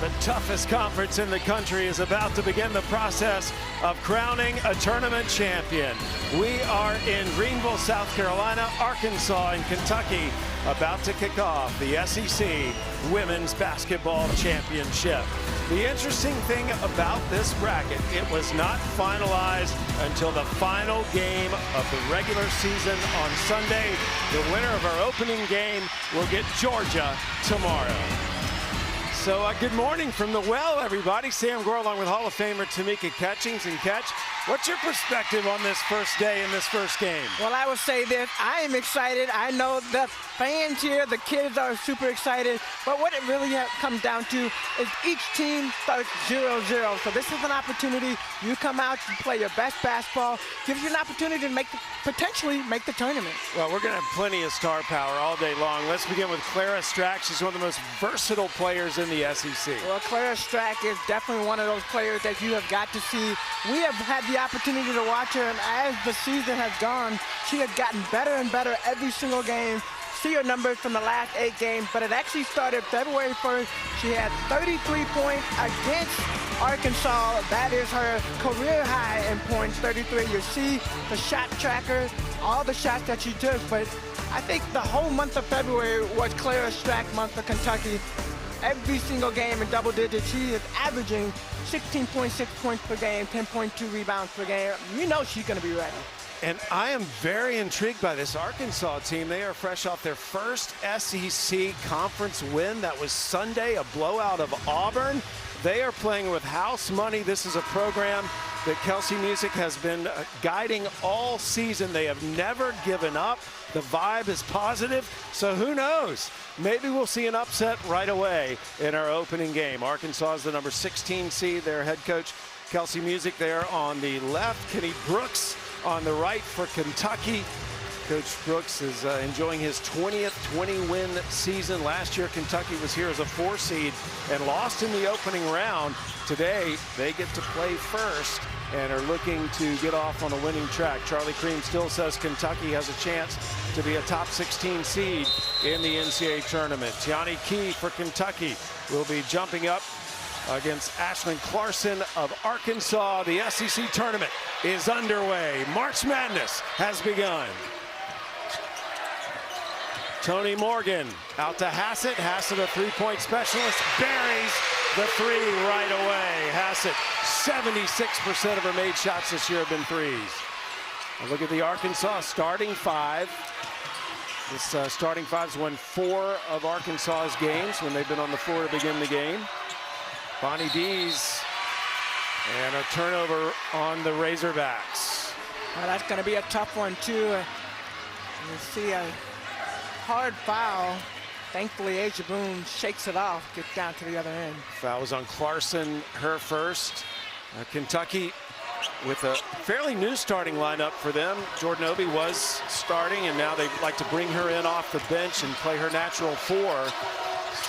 The toughest conference in the country is about to begin the process of crowning a tournament champion. We are in Greenville, South Carolina, Arkansas, and Kentucky, about to kick off the SEC Women's Basketball Championship. The interesting thing about this bracket, it was not finalized until the final game of the regular season on Sunday. The winner of our opening game will get Georgia tomorrow. So good morning from the well, everybody. Sam Gore along with Hall of Famer Tamika Catchings. And Catch, what's your perspective on this first day in this first game? Well, I would say this. I am excited. I know the fans here, the kids are super excited. But what it really comes down to is each team starts 0-0. So this is an opportunity. You come out, you play your best basketball, gives you an opportunity to potentially make the tournament. Well, we're going to have plenty of star power all day long. Let's begin with Clara Strack. She's one of the most versatile players in the SEC. Well, Clara Strack is definitely one of those players that you have got to see. We have had the opportunity to watch her, and as the season has gone, she has gotten better and better every single game. See her numbers from the last 8 games, but it actually started February 1st. She had 33 points against Arkansas. That is her career high in points, 33. You see the shot tracker, all the shots that she took, but I think the whole month of February was Clara Strack month for Kentucky. Every single game in double digits, she is averaging 16.6 points per game, 10.2 rebounds per game. You know she's going to be ready. And I am very intrigued by this Arkansas team. They are fresh off their first SEC conference win. That was Sunday, a blowout of Auburn. They are playing with house money. This is a program that Kelsey Music has been guiding all season. They have never given up. The vibe is positive, so who knows? Maybe we'll see an upset right away in our opening game. Arkansas is the number 16 seed. Their head coach, Kelsey Music, there on the left. Kenny Brooks on the right for Kentucky. Coach Brooks is enjoying his 20th 20-win season. Last year, Kentucky was here as a 4 seed and lost in the opening round. Today, they get to play first and are looking to get off on a winning track. Charlie Cream still says Kentucky has a chance to be a top 16 seed in the NCAA tournament. Tiani Key for Kentucky will be jumping up against Ashlyn Clarkson of Arkansas. The SEC tournament is underway. March Madness has begun. Tony Morgan out to Hassett. Hassett, a three-point specialist, buries the 3 right away. Hassett, 76% of her made shots this year have been threes. And look at the Arkansas starting 5. This starting 5's won 4 of Arkansas's games when they've been on the floor to begin the game. Bonnie Dees, and a turnover on the Razorbacks. Well, that's going to be a tough one, too. You see a hard foul. Thankfully, Asia Boone shakes it off, gets down to the other end. Foul was on Clarkson, her first. Kentucky with a fairly new starting lineup for them. Jordan Obi was starting, and now they like to bring her in off the bench and play her natural 4.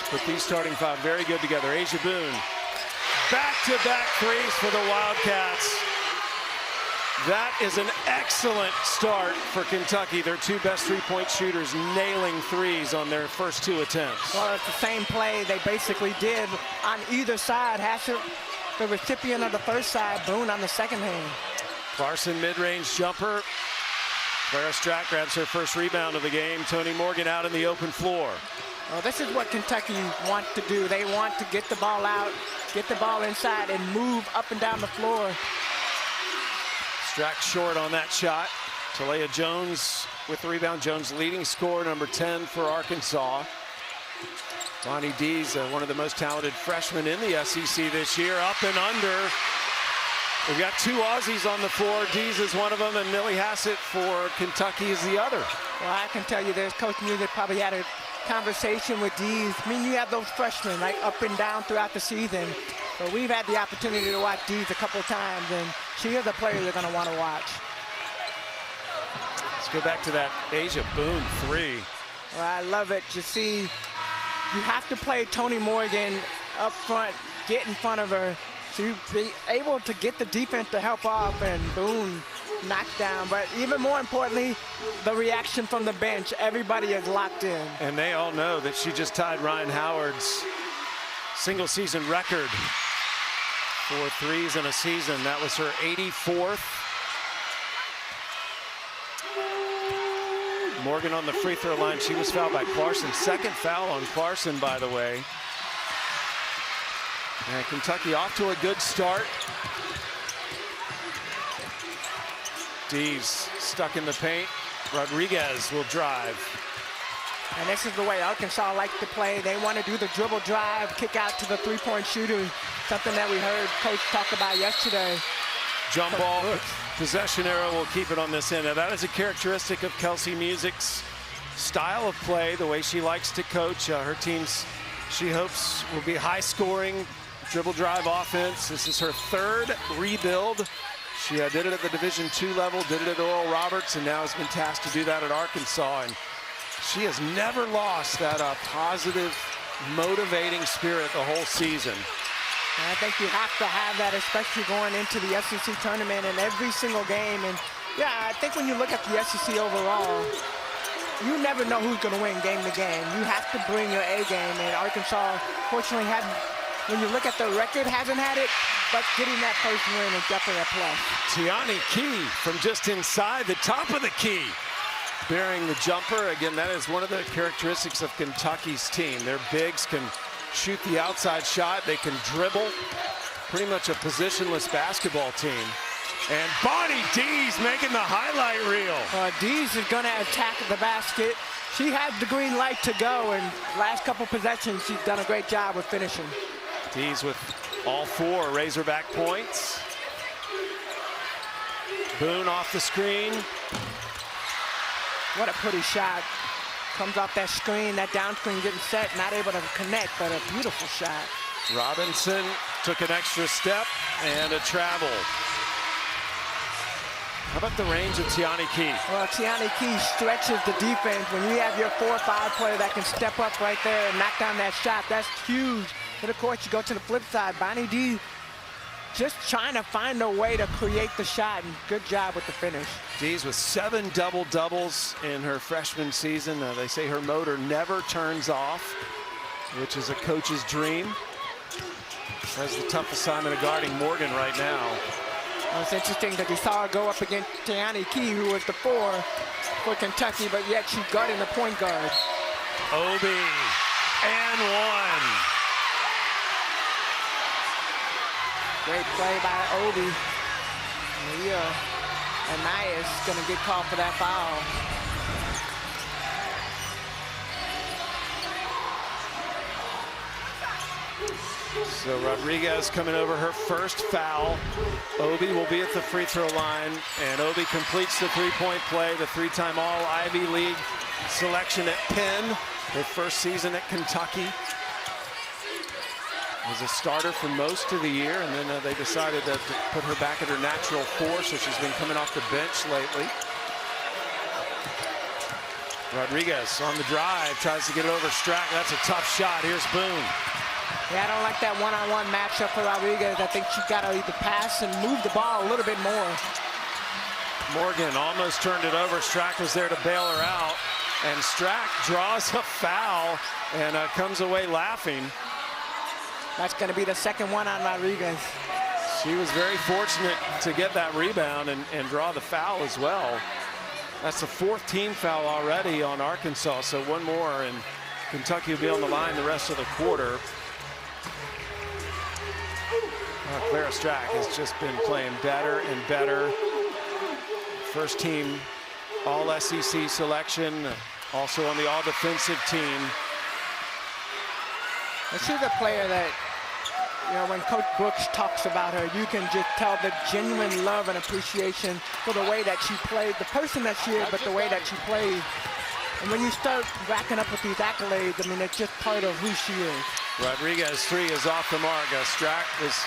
But these starting 5 very good together. Asia Boone, back-to-back threes for the Wildcats. That is an excellent start for Kentucky. Their 2 best three-point shooters nailing threes on their first 2 attempts. Well, it's the same play they basically did on either side. Hassett, the recipient of the first side, Boone on the second hand. Clarkson mid-range jumper. Clara Strack grabs her first rebound of the game. Tony Morgan out in the open floor. Well, this is what Kentucky wants to do. They want to get the ball out, get the ball inside, and move up and down the floor. Strack short on that shot. Talea Jones with the rebound. Jones leading scorer, number 10 for Arkansas. Bonnie Dees, one of the most talented freshmen in the SEC this year, up and under. We've got 2 Aussies on the floor. Dees is one of them, and Millie Hassett for Kentucky is the other. Well, I can tell you this, Coach Music probably had a conversation with Dees. I mean, you have those freshmen like up and down throughout the season. But we've had the opportunity to watch Dees a couple of times, and she is a player you're going to want to watch. Let's go back to that Asia Boone 3. Well, I love it. You see, you have to play Tony Morgan up front, get in front of her, to be able to get the defense to help off, and Boone knocked down. But even more importantly, the reaction from the bench. Everybody is locked in. And they all know that she just tied Ryan Howard's single season record for threes in a season. That was her 84th. Morgan on the free throw line. She was fouled by Clarkson. Second foul on Clarkson, by the way. And Kentucky off to a good start. Dees stuck in the paint. Rodriguez will drive. And this is the way Arkansas likes to play. They want to do the dribble drive, kick out to the three-point shooter, something that we heard Coach talk about yesterday. Jump ball, possession arrow will keep it on this end. Now that is a characteristic of Kelsey Music's style of play, the way she likes to coach. Her teams, she hopes, will be high-scoring, dribble drive offense. This is her third rebuild. She did it at the Division II level, did it at Oral Roberts, and now has been tasked to do that at Arkansas. And she has never lost that positive, motivating spirit the whole season. And I think you have to have that, especially going into the SEC tournament and every single game. And yeah, I think when you look at the SEC overall, you never know who's going to win game to game. You have to bring your A game, and Arkansas fortunately hadn't. When you look at the record, hasn't had it, but getting that first win is definitely a plus. Tiani Key from just inside the top of the key, bearing the jumper. Again, that is one of the characteristics of Kentucky's team. Their bigs can shoot the outside shot. They can dribble. Pretty much a positionless basketball team. And Bonnie Dees making the highlight reel. Dees is going to attack the basket. She has the green light to go, and last couple possessions, she's done a great job with finishing. Dees with all 4 Razorback points. Boone off the screen. What a pretty shot. Comes off that screen, that down screen getting set, not able to connect, but a beautiful shot. Robinson took an extra step and a travel. How about the range of Tiani Key? Well, Tiani Key stretches the defense. When you have your 4 or 5 player that can step up right there and knock down that shot, that's huge. But of course, you go to the flip side. Bonnie D just trying to find a way to create the shot, and good job with the finish. Dees with 7 double-doubles in her freshman season. They say her motor never turns off, which is a coach's dream. Has the tough assignment of guarding Morgan right now. Well, it's interesting that you saw her go up against Tiani Key, who was the 4 for Kentucky, but yet she's guarding the point guard. Obi, and 1. Great play by Obi. Maria Anais going to get called for that foul. So Rodriguez coming over her first foul. Obi will be at the free throw line, and Obi completes the three-point play, the 3-time All-Ivy League selection at Penn, her first season at Kentucky. Was a starter for most of the year, and then they decided to put her back at her natural 4, so she's been coming off the bench lately. Rodriguez on the drive, tries to get it over Strack. That's a tough shot. Here's Boone. Yeah, I don't like that one-on-one matchup for Rodriguez. I think she's got to either pass and move the ball a little bit more. Morgan almost turned it over. Strack was there to bail her out, and Strack draws a foul and comes away laughing. That's going to be the second one on Rodriguez. She was very fortunate to get that rebound and draw the foul as well. That's the 4th team foul already on Arkansas, so 1 more, and Kentucky will be on the line the rest of the quarter. Clara Strack has just been playing better and better. First team All-SEC selection, also on the all-defensive team. And she's a player that, you know, when Coach Brooks talks about her, you can just tell the genuine love and appreciation for the way that she played, the person that she is, but the way that she plays. And when you start racking up with these accolades, I mean, it's just part of who she is. Rodriguez 3 is off the mark. Strack was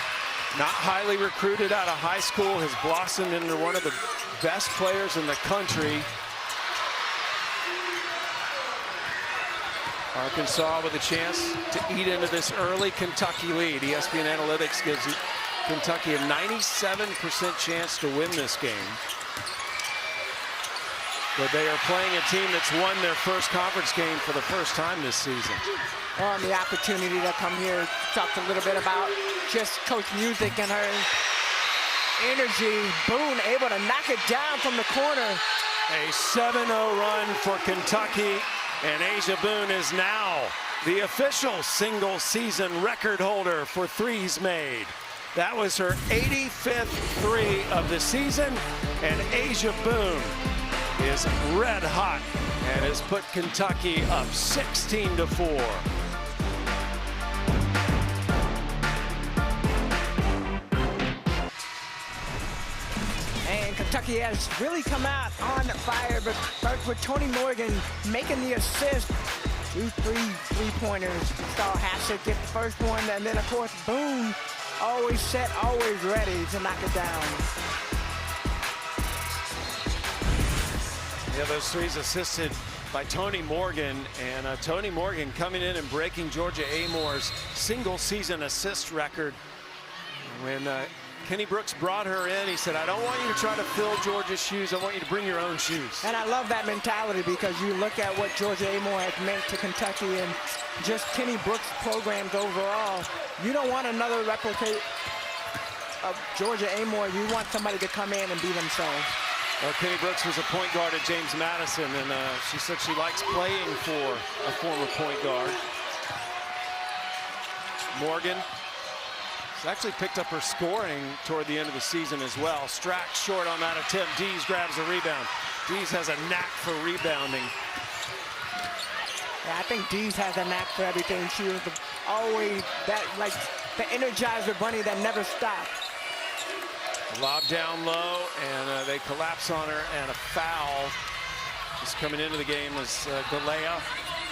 not highly recruited out of high school, has blossomed into one of the best players in the country. Arkansas with a chance to eat into this early Kentucky lead. ESPN Analytics gives Kentucky a 97% chance to win this game. But they are playing a team that's won their first conference game for the first time this season. on the opportunity to come here. Talked a little bit about just Coach Music and her energy. Boone able to knock it down from the corner. A 7-0 run for Kentucky, and Asia Boone is now the official single season record holder for threes made. That was her 85th three of the season, and Asia Boone is red hot and has put Kentucky up 16-4. And Kentucky has really come out on fire, but starts with Toni Morgan making the assist. 2 three-pointers. Saw Hassett get the first one, and then of course Boone always set, always ready to knock it down. Yeah, those threes assisted by Toni Morgan, and Toni Morgan coming in and breaking Georgia Amore's single season assist record. When Kenny Brooks brought her in, he said, I don't want you to try to fill Georgia's shoes, I want you to bring your own shoes. And I love that mentality, because you look at what Georgia Amore has meant to Kentucky and just Kenny Brooks' programs overall. You don't want another replicate of Georgia Amore. You want somebody to come in and be themselves. Well, Kenny Brooks was a point guard at James Madison, and she said she likes playing for a former point guard. Morgan has actually picked up her scoring toward the end of the season as well. Strack short on that attempt. Dees grabs a rebound. Dees has a knack for rebounding. Yeah, I think Dees has a knack for everything. She was always that, like, the Energizer bunny that never stopped. Lob down low, and they collapse on her, and a foul. Just coming into the game was Galea,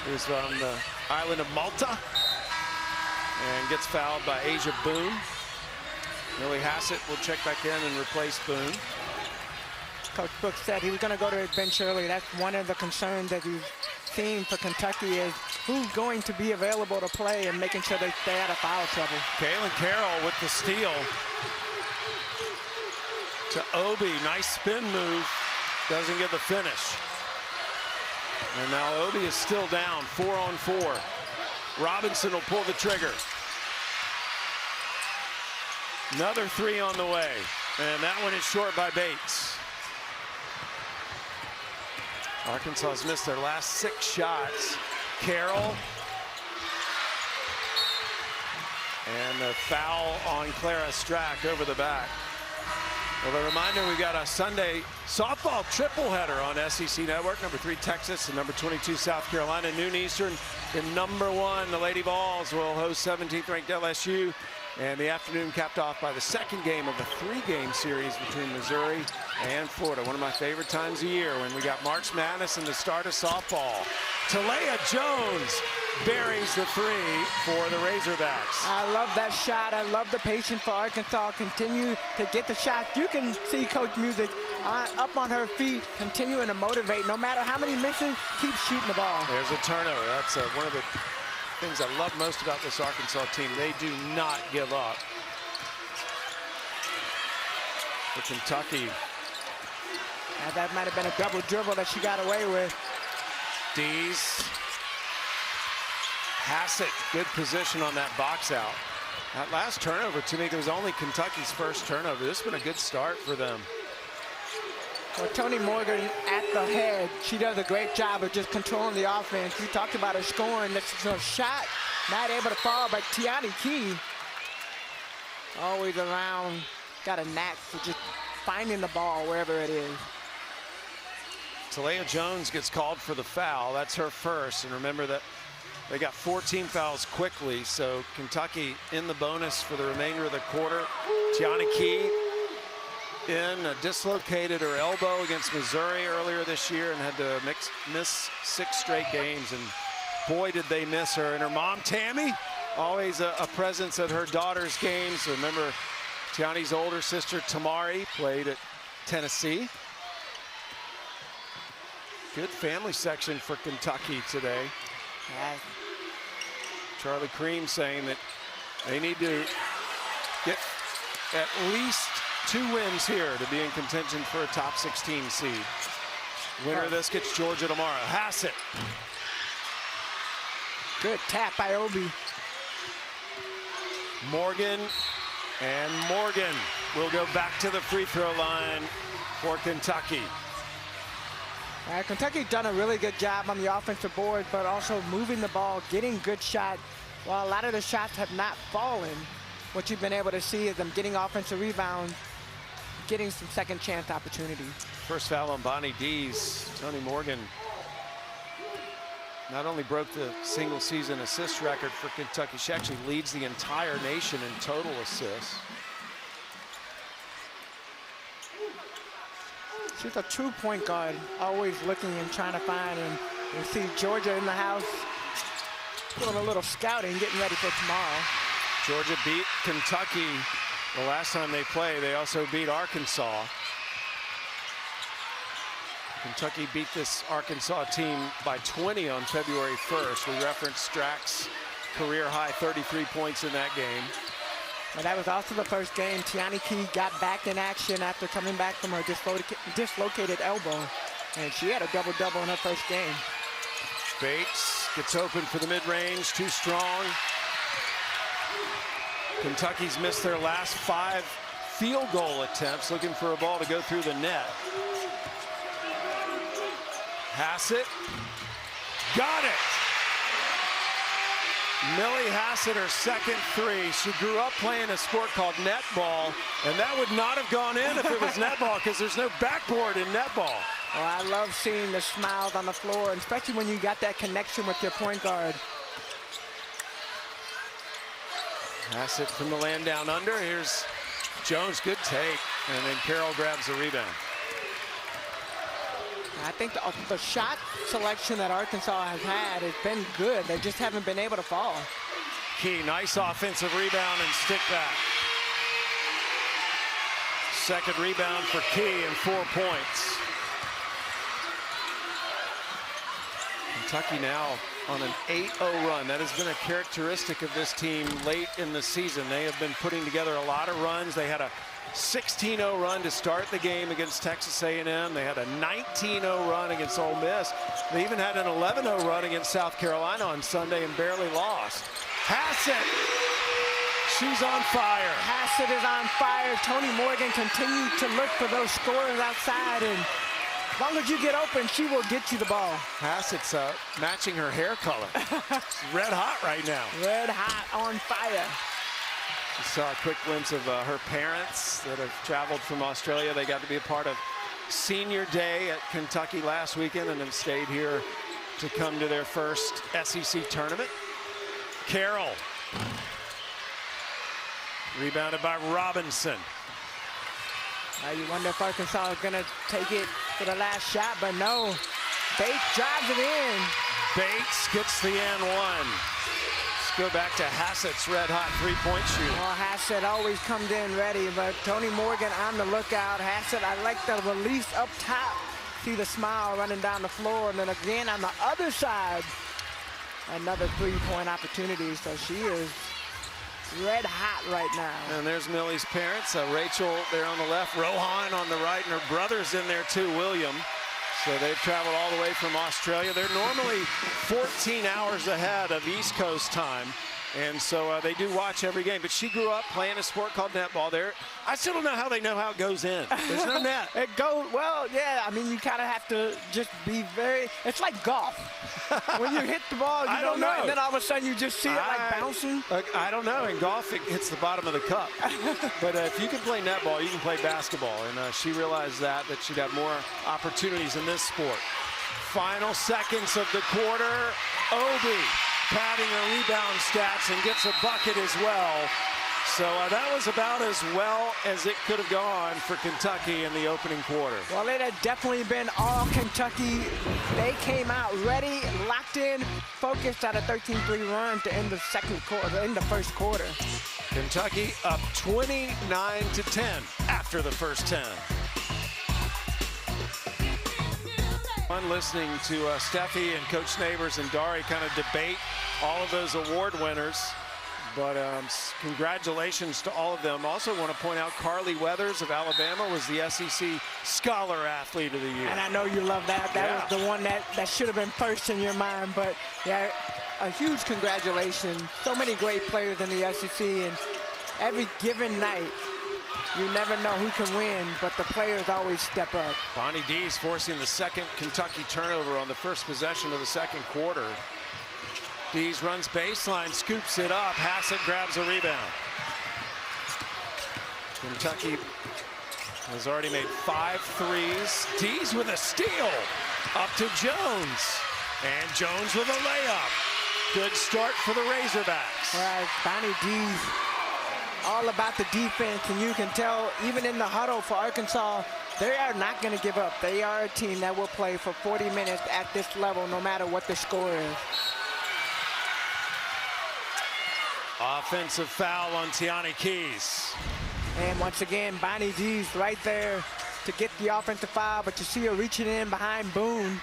who's on the island of Malta, and gets fouled by Asia Boone. Millie Hassett will check back in and replace Boone. Coach Brooks said he was going to go to his bench early. That's one of the concerns that he's seen for Kentucky, is who's going to be available to play and making sure they stay out of foul trouble. Kaylin Carroll with the steal. To Obi, nice spin move, doesn't get the finish. And now Obi is still down, 4-on-4. Robinson will pull the trigger. Another three on the way, and that one is short by Bates. Arkansas has missed their last 6 shots. Carroll. And the foul on Clara Strack over the back. Well, a reminder, we've got a Sunday softball triple header on SEC Network. Number 3, Texas, and number 22, South Carolina, noon Eastern. And number 1, the Lady Vols will host 17th ranked LSU. And the afternoon capped off by the second game of the 3-game series between Missouri and Florida. One of my favorite times of year, when we got March Madness and the start of softball. Talea Jones buries the 3 for the Razorbacks. I love that shot. I love the patience for Arkansas. Continue to get the shot. You can see Coach Music up on her feet, continuing to motivate. No matter how many misses, keep shooting the ball. There's a turnover. That's one of the things I love most about this Arkansas team. They do not give up. For Kentucky. That might have been a double dribble that she got away with. Dees. Hassett, good position on that box out. That last turnover, to me, it was only Kentucky's first turnover. This has been a good start for them. Well, Toni Morgan at the head, she does a great job of just controlling the offense. We talked about her scoring. That's a shot not able to fall, but Tiani Key always around, got a knack for just finding the ball wherever it is. Talea Jones gets called for the foul. That's her first, and remember that they got 14 fouls quickly, so Kentucky in the bonus for the remainder of the quarter. Tiani Key dislocated her elbow against Missouri earlier this year and had to miss 6 straight games, and boy did they miss her. And her mom, Tammy, always a presence at her daughter's games. So remember, Tiani's older sister, Tamari, played at Tennessee. Good family section for Kentucky today. Yeah. Charlie Cream saying that they need to get at least 2 wins here to be in contention for a top 16 seed. Winner of this gets Georgia tomorrow. Hassett. Good tap by Obi. Morgan will go back to the free throw line for Kentucky. Kentucky's done a really good job on the offensive board, but also moving the ball, getting good shots. While a lot of the shots have not fallen, what you've been able to see is them getting offensive rebounds, getting some second chance opportunities. First foul on Bonnie Dees. Tony Morgan not only broke the single season assist record for Kentucky, she actually leads the entire nation in total assists. She's a true point guard, always looking and trying to find, and you see Georgia in the house doing a little scouting, getting ready for tomorrow. Georgia beat Kentucky the last time they played. They also beat Arkansas. Kentucky beat this Arkansas team by 20 on February 1st. We referenced Strack's career high 33 points in that game. And that was also the first game Tiani Key got back in action after coming back from her dislocated elbow. And she had a double-double in her first game. Bates gets open for the mid-range, too strong. Kentucky's missed their last 5 field goal attempts, looking for a ball to go through the net. Hassett, got it! Millie Hassett, her second three. She grew up playing a sport called netball, and that would not have gone in if it was netball, because there's no backboard in netball. Well, I love seeing the smiles on the floor, and especially when you got that connection with your point guard. Hassett from the land down under. Here's Jones, good take, and then Carroll grabs the rebound. I think the shot selection that Arkansas has had has been good. They just haven't been able to fall. Key, nice offensive rebound and stick back. Second rebound for Key and 4 points. Kentucky now on an 8-0 run. That has been a characteristic of this team late in the season. They have been putting together a lot of runs. They had a 16-0 run to start the game against Texas A&M. They had a 19-0 run against Ole Miss. They even had an 11-0 run against South Carolina on Sunday and barely lost. Hassett, she's on fire. Hassett is on fire. Tony Morgan continued to look for those scorers outside, and as long as you get open, she will get you the ball. Hassett's matching her hair color. She's red hot right now. Red hot, on fire. We saw a quick glimpse of her parents that have traveled from Australia. They got to be a part of senior day at Kentucky last weekend and have stayed here to come to their first SEC tournament. Carroll. Rebounded by Robinson. You wonder if Arkansas is going to take it for the last shot, but no. Bates drives it in. Bates gets the and one. Go back to Hassett's red-hot three-point shooting. Well, Hassett always comes in ready, but Tony Morgan on the lookout. Hassett, I like the release up top. See the smile running down the floor, and then again on the other side, another three-point opportunity. So she is red hot right now. And there's Millie's parents, Rachel there on the left, Rohan on the right, and her brother's in there too, William. So they've traveled all the way from Australia. They're normally 14 hours ahead of East Coast time. And so they do watch every game. But she grew up playing a sport called netball there. I still don't know how they know how it goes in. There's no net. It goes, well, yeah, I mean, you kind of have to just be very, it's like golf. When you hit the ball, you don't know. And then all of a sudden you just see it like bouncing. I don't know. In golf, it hits the bottom of the cup. But if you can play netball, you can play basketball. And she realized that she'd have more opportunities in this sport. Final seconds of the quarter. Obi padding her rebound stats and gets a bucket as well. So that was about as well as it could have gone for Kentucky in the opening quarter. Well, it had definitely been all Kentucky. They came out ready, locked in, focused on a 13-3 run to end the first quarter. Kentucky up 29-10 after the first 10. Fun listening to Steffi and Coach Neighbors and Dari kind of debate all of those award winners. But congratulations to all of them. Also want to point out Carly Weathers of Alabama was the SEC Scholar Athlete of the Year. And I know you love that. That was the one that should have been first in your mind. But yeah, a huge congratulations. So many great players in the SEC, and every given night, you never know who can win, but the players always step up. Bonnie Dees forcing the second Kentucky turnover on the first possession of the second quarter. Dees runs baseline, scoops it up. Hassett grabs a rebound. Kentucky has already made 5 threes. Dees with a steal. Up to Jones. And Jones with a layup. Good start for the Razorbacks. Right, Bonnie Dees, all about the defense, and you can tell even in the huddle for Arkansas, they are not going to give up. They are a team that will play for 40 minutes at this level, no matter what the score is. Offensive foul on Tiani Keys. And once again, Bonnie Dees right there to get the offensive foul, but you see her reaching in behind Boone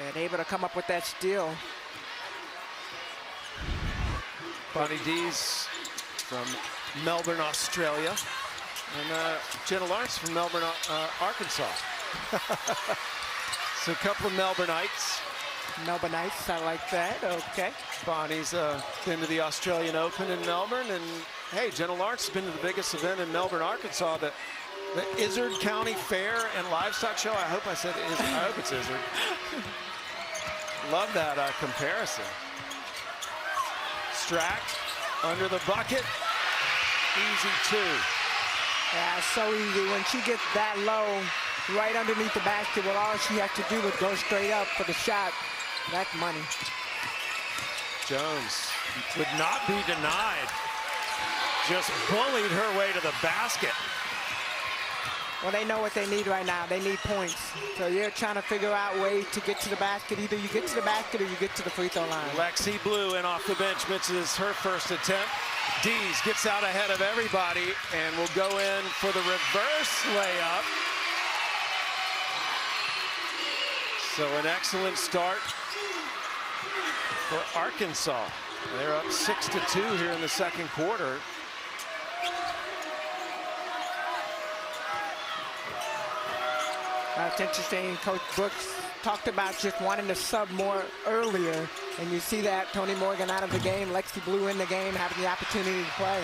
and able to come up with that steal. Bonnie Dees from Melbourne, Australia, and Jenna Lawrence from Melbourne, Arkansas. So a couple of Melbourneites. Melbourneites, I like that. Okay. Bonnie's been to the Australian Open in Melbourne, and hey, Jenna Lawrence has been to the biggest event in Melbourne, Arkansas, the Izard County Fair and Livestock Show. I hope I said Izard. I hope it's Izard. Love that comparison. Strack under the bucket. Easy 2. Yeah, it's so easy. When she gets that low, right underneath the basket, well, all she has to do is go straight up for the shot. That's money. Jones would not be denied. Just bullied her way to the basket. Well, they know what they need right now. They need points. So you're trying to figure out ways to get to the basket. Either you get to the basket or you get to the free throw line. Lexi Blue in off the bench misses her first attempt. Dees gets out ahead of everybody and will go in for the reverse layup. So an excellent start for Arkansas. They're up 6-2 here in the second quarter. It's interesting. Coach Brooks talked about just wanting to sub more earlier, and you see that Tony Morgan out of the game, Lexi Blue in the game, having the opportunity to play.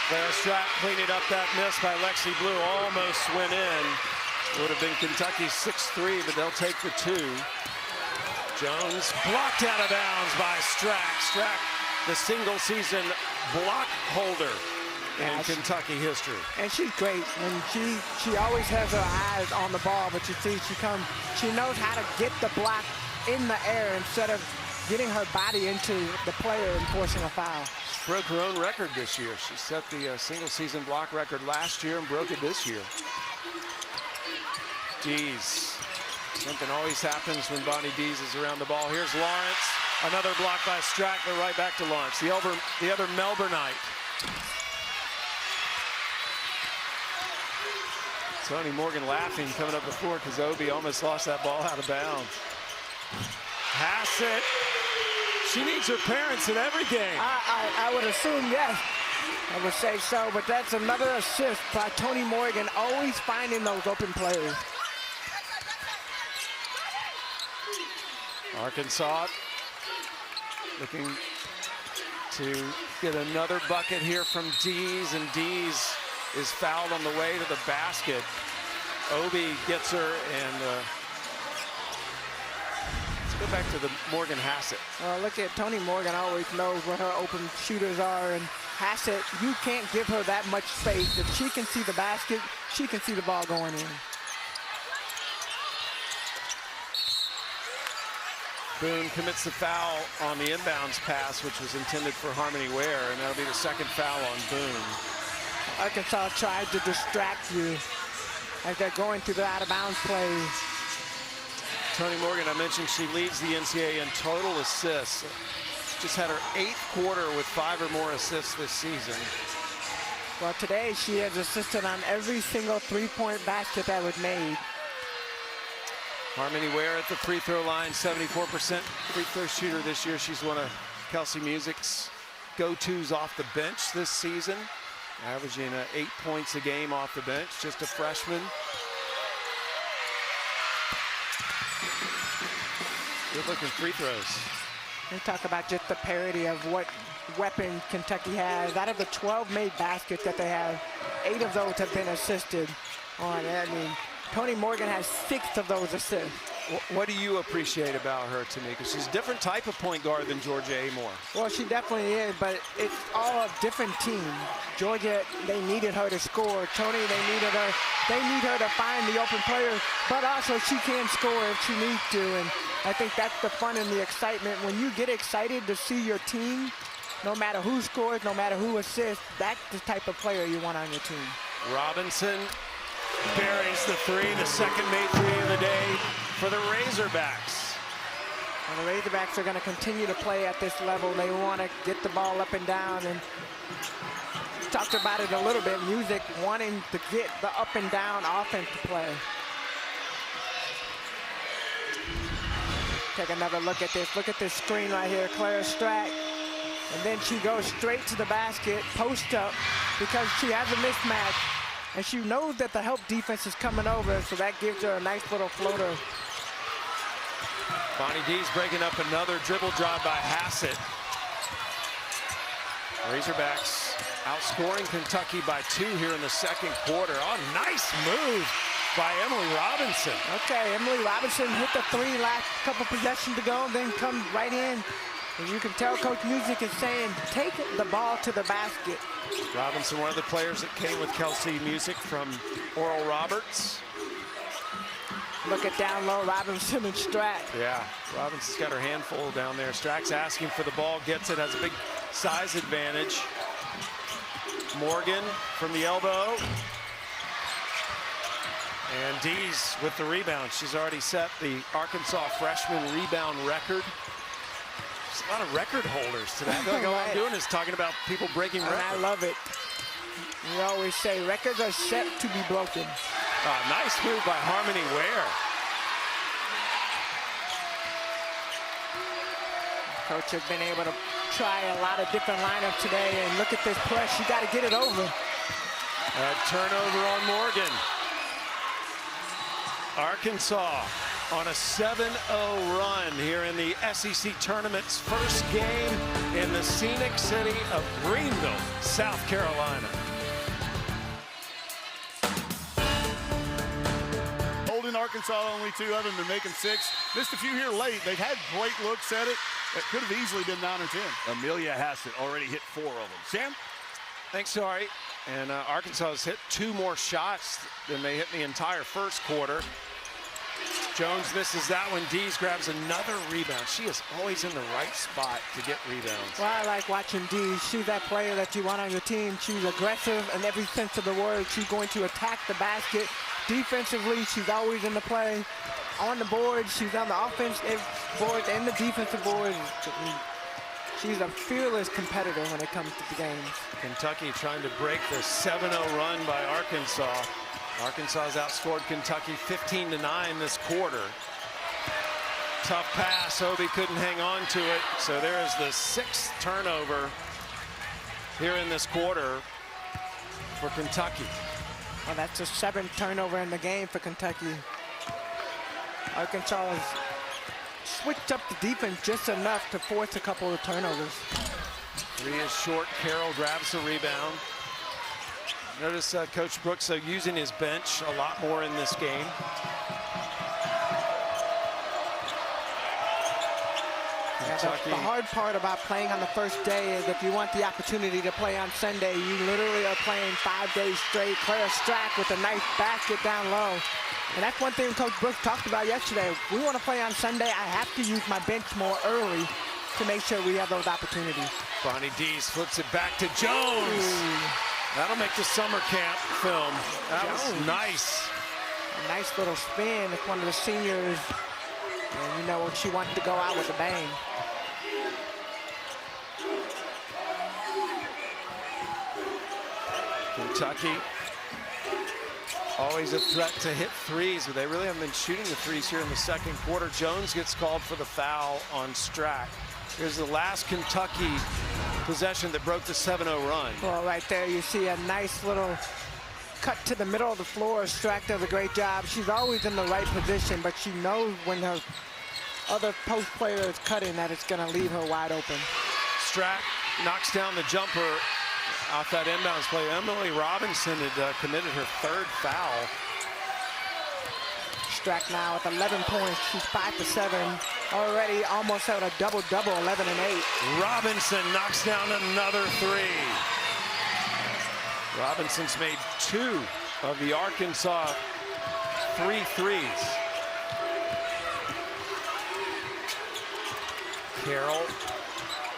Claire Strack cleaning up that miss by Lexi Blue. Almost went in. Would have been Kentucky's 6-3, but they'll take the 2. Jones blocked out of bounds by Strack. Strack, the single season block holder in Kentucky history. And she's great. And she always has her eyes on the ball, but you see she knows how to get the block in the air instead of getting her body into the player and forcing a foul. She broke her own record this year. She set the single season block record last year and broke it this year. Dees. Something always happens when Bonnie Dees is around the ball. Here's Lawrence. Another block by Strack, but right back to Lawrence. The other Melbourneite. Tony Morgan laughing coming up before because Obi almost lost that ball out of bounds. Hassett. She needs her parents in every game. I would assume yes. I would say so, but that's another assist by Tony Morgan, always finding those open players. Arkansas looking to get another bucket here from Dees, and Dees is fouled on the way to the basket. Obi gets her, and let's go back to the Morgan Hassett. Look at Tony Morgan always knows where her open shooters are, and Hassett, you can't give her that much space. If she can see the basket, she can see the ball going in. Boone commits the foul on the inbounds pass, which was intended for Harmony Ware, and that'll be the second foul on Boone. Arkansas tried to distract you as they're going through the out-of-bounds play. Tony Morgan, I mentioned she leads the NCAA in total assists. Just had her 8th quarter with 5 or more assists this season. Well, today she has assisted on every single three-point basket that was made. Harmony Ware at the free throw line, 74% free throw shooter this year. She's one of Kelsey Music's go-tos off the bench this season, averaging 8 points a game off the bench, just a freshman. Good looking free throws. We talk about just the parity of what weapon Kentucky has. Out of the 12 made baskets that they have, 8 of those have been assisted on. I mean, Toni Morgan has 6 of those assists. What do you appreciate about her, Tamika? She's a different type of point guard than Georgia Amore. Well, she definitely is, but it's all a different team. Georgia, they needed her to score. Toni, they need her to find the open player, but also she can score if she needs to. And I think that's the fun and the excitement. When you get excited to see your team, no matter who scores, no matter who assists, that's the type of player you want on your team. Robinson buries the 3, the second made 3 of the day for the Razorbacks. And the Razorbacks are going to continue to play at this level. They want to get the ball up and down, and talked about it a little bit. Music wanting to get the up and down offense to play. Take another look at this. Look at this screen right here. Clara Strack. And then she goes straight to the basket, post up, because she has a mismatch. And she knows that the help defense is coming over, so that gives her a nice little floater. Bonnie D's breaking up another dribble drive by Hassett. Razorbacks outscoring Kentucky by 2 here in the second quarter. Oh, nice move by Emily Robinson. Okay, Emily Robinson hit the 3 last couple possessions to go, then comes right in. And you can tell Coach Music is saying, take the ball to the basket. Robinson, one of the players that came with Kelsey Music from Oral Roberts. Look at down low, Robinson and Strack. Yeah, Robinson's got her handful down there. Strack's asking for the ball, gets it, has a big size advantage. Morgan from the elbow. And Dees with the rebound. She's already set the Arkansas freshman rebound record. There's a lot of record holders today. I feel like all I'm doing is talking about people breaking records. And I love it. We always say records are set to be broken. Nice move by Harmony Ware. Coach has been able to try a lot of different lineups today, and look at this press. You got to get it over. A turnover on Morgan. Arkansas on a 7-0 run here in the SEC tournament's first game in the scenic city of Greenville, South Carolina. Holding Arkansas only 2 of them. They're making 6. Missed a few here late. They've had great looks at it. It could have easily been 9 or 10. Amelia Hassett already hit 4 of them. Sam? Thanks, Sorry. And Arkansas has hit 2 more shots than they hit in the entire first quarter. Jones misses that one. Dees grabs another rebound. She is always in the right spot to get rebounds. Well, I like watching Dees. She's that player that you want on your team. She's aggressive in every sense of the word. She's going to attack the basket. Defensively, she's always in the play. On the board, she's on the offensive board and the defensive board. She's a fearless competitor when it comes to the games. Kentucky trying to break the 7-0 run by Arkansas. Arkansas has outscored Kentucky 15-9 this quarter. Tough pass. Obi couldn't hang on to it. So there is the 6th turnover here in this quarter for Kentucky. Well, that's the 7th turnover in the game for Kentucky. Arkansas has switched up the defense just enough to force a couple of turnovers. 3 is short. Carroll grabs the rebound. Notice Coach Brooks using his bench a lot more in this game. Kentucky. The hard part about playing on the first day is if you want the opportunity to play on Sunday, you literally are playing 5 days straight. Clara Strack with a nice basket down low. And that's one thing Coach Brooks talked about yesterday. If we want to play on Sunday, I have to use my bench more early to make sure we have those opportunities. Bonnie Dees flips it back to Jones. That'll make the summer camp film. That was nice. A nice little spin. It's one of the seniors. And you know, she wanted to go out with a bang. Kentucky, always a threat to hit 3s, but they really haven't been shooting the 3s here in the second quarter. Jones gets called for the foul on Strack. Here's the last Kentucky possession that broke the 7-0 run. Well, right there you see a nice little cut to the middle of the floor. Strack does a great job. She's always in the right position, but she knows when her other post player is cutting that it's going to leave her wide open. Strack knocks down the jumper off that inbounds play. Emily Robinson had committed her 3rd foul. Strack now with 11 points. She's 5 for 7. Already almost at a double-double, 11 and 8. Robinson knocks down another 3. Robinson's made 2 of the Arkansas 3 threes. Carroll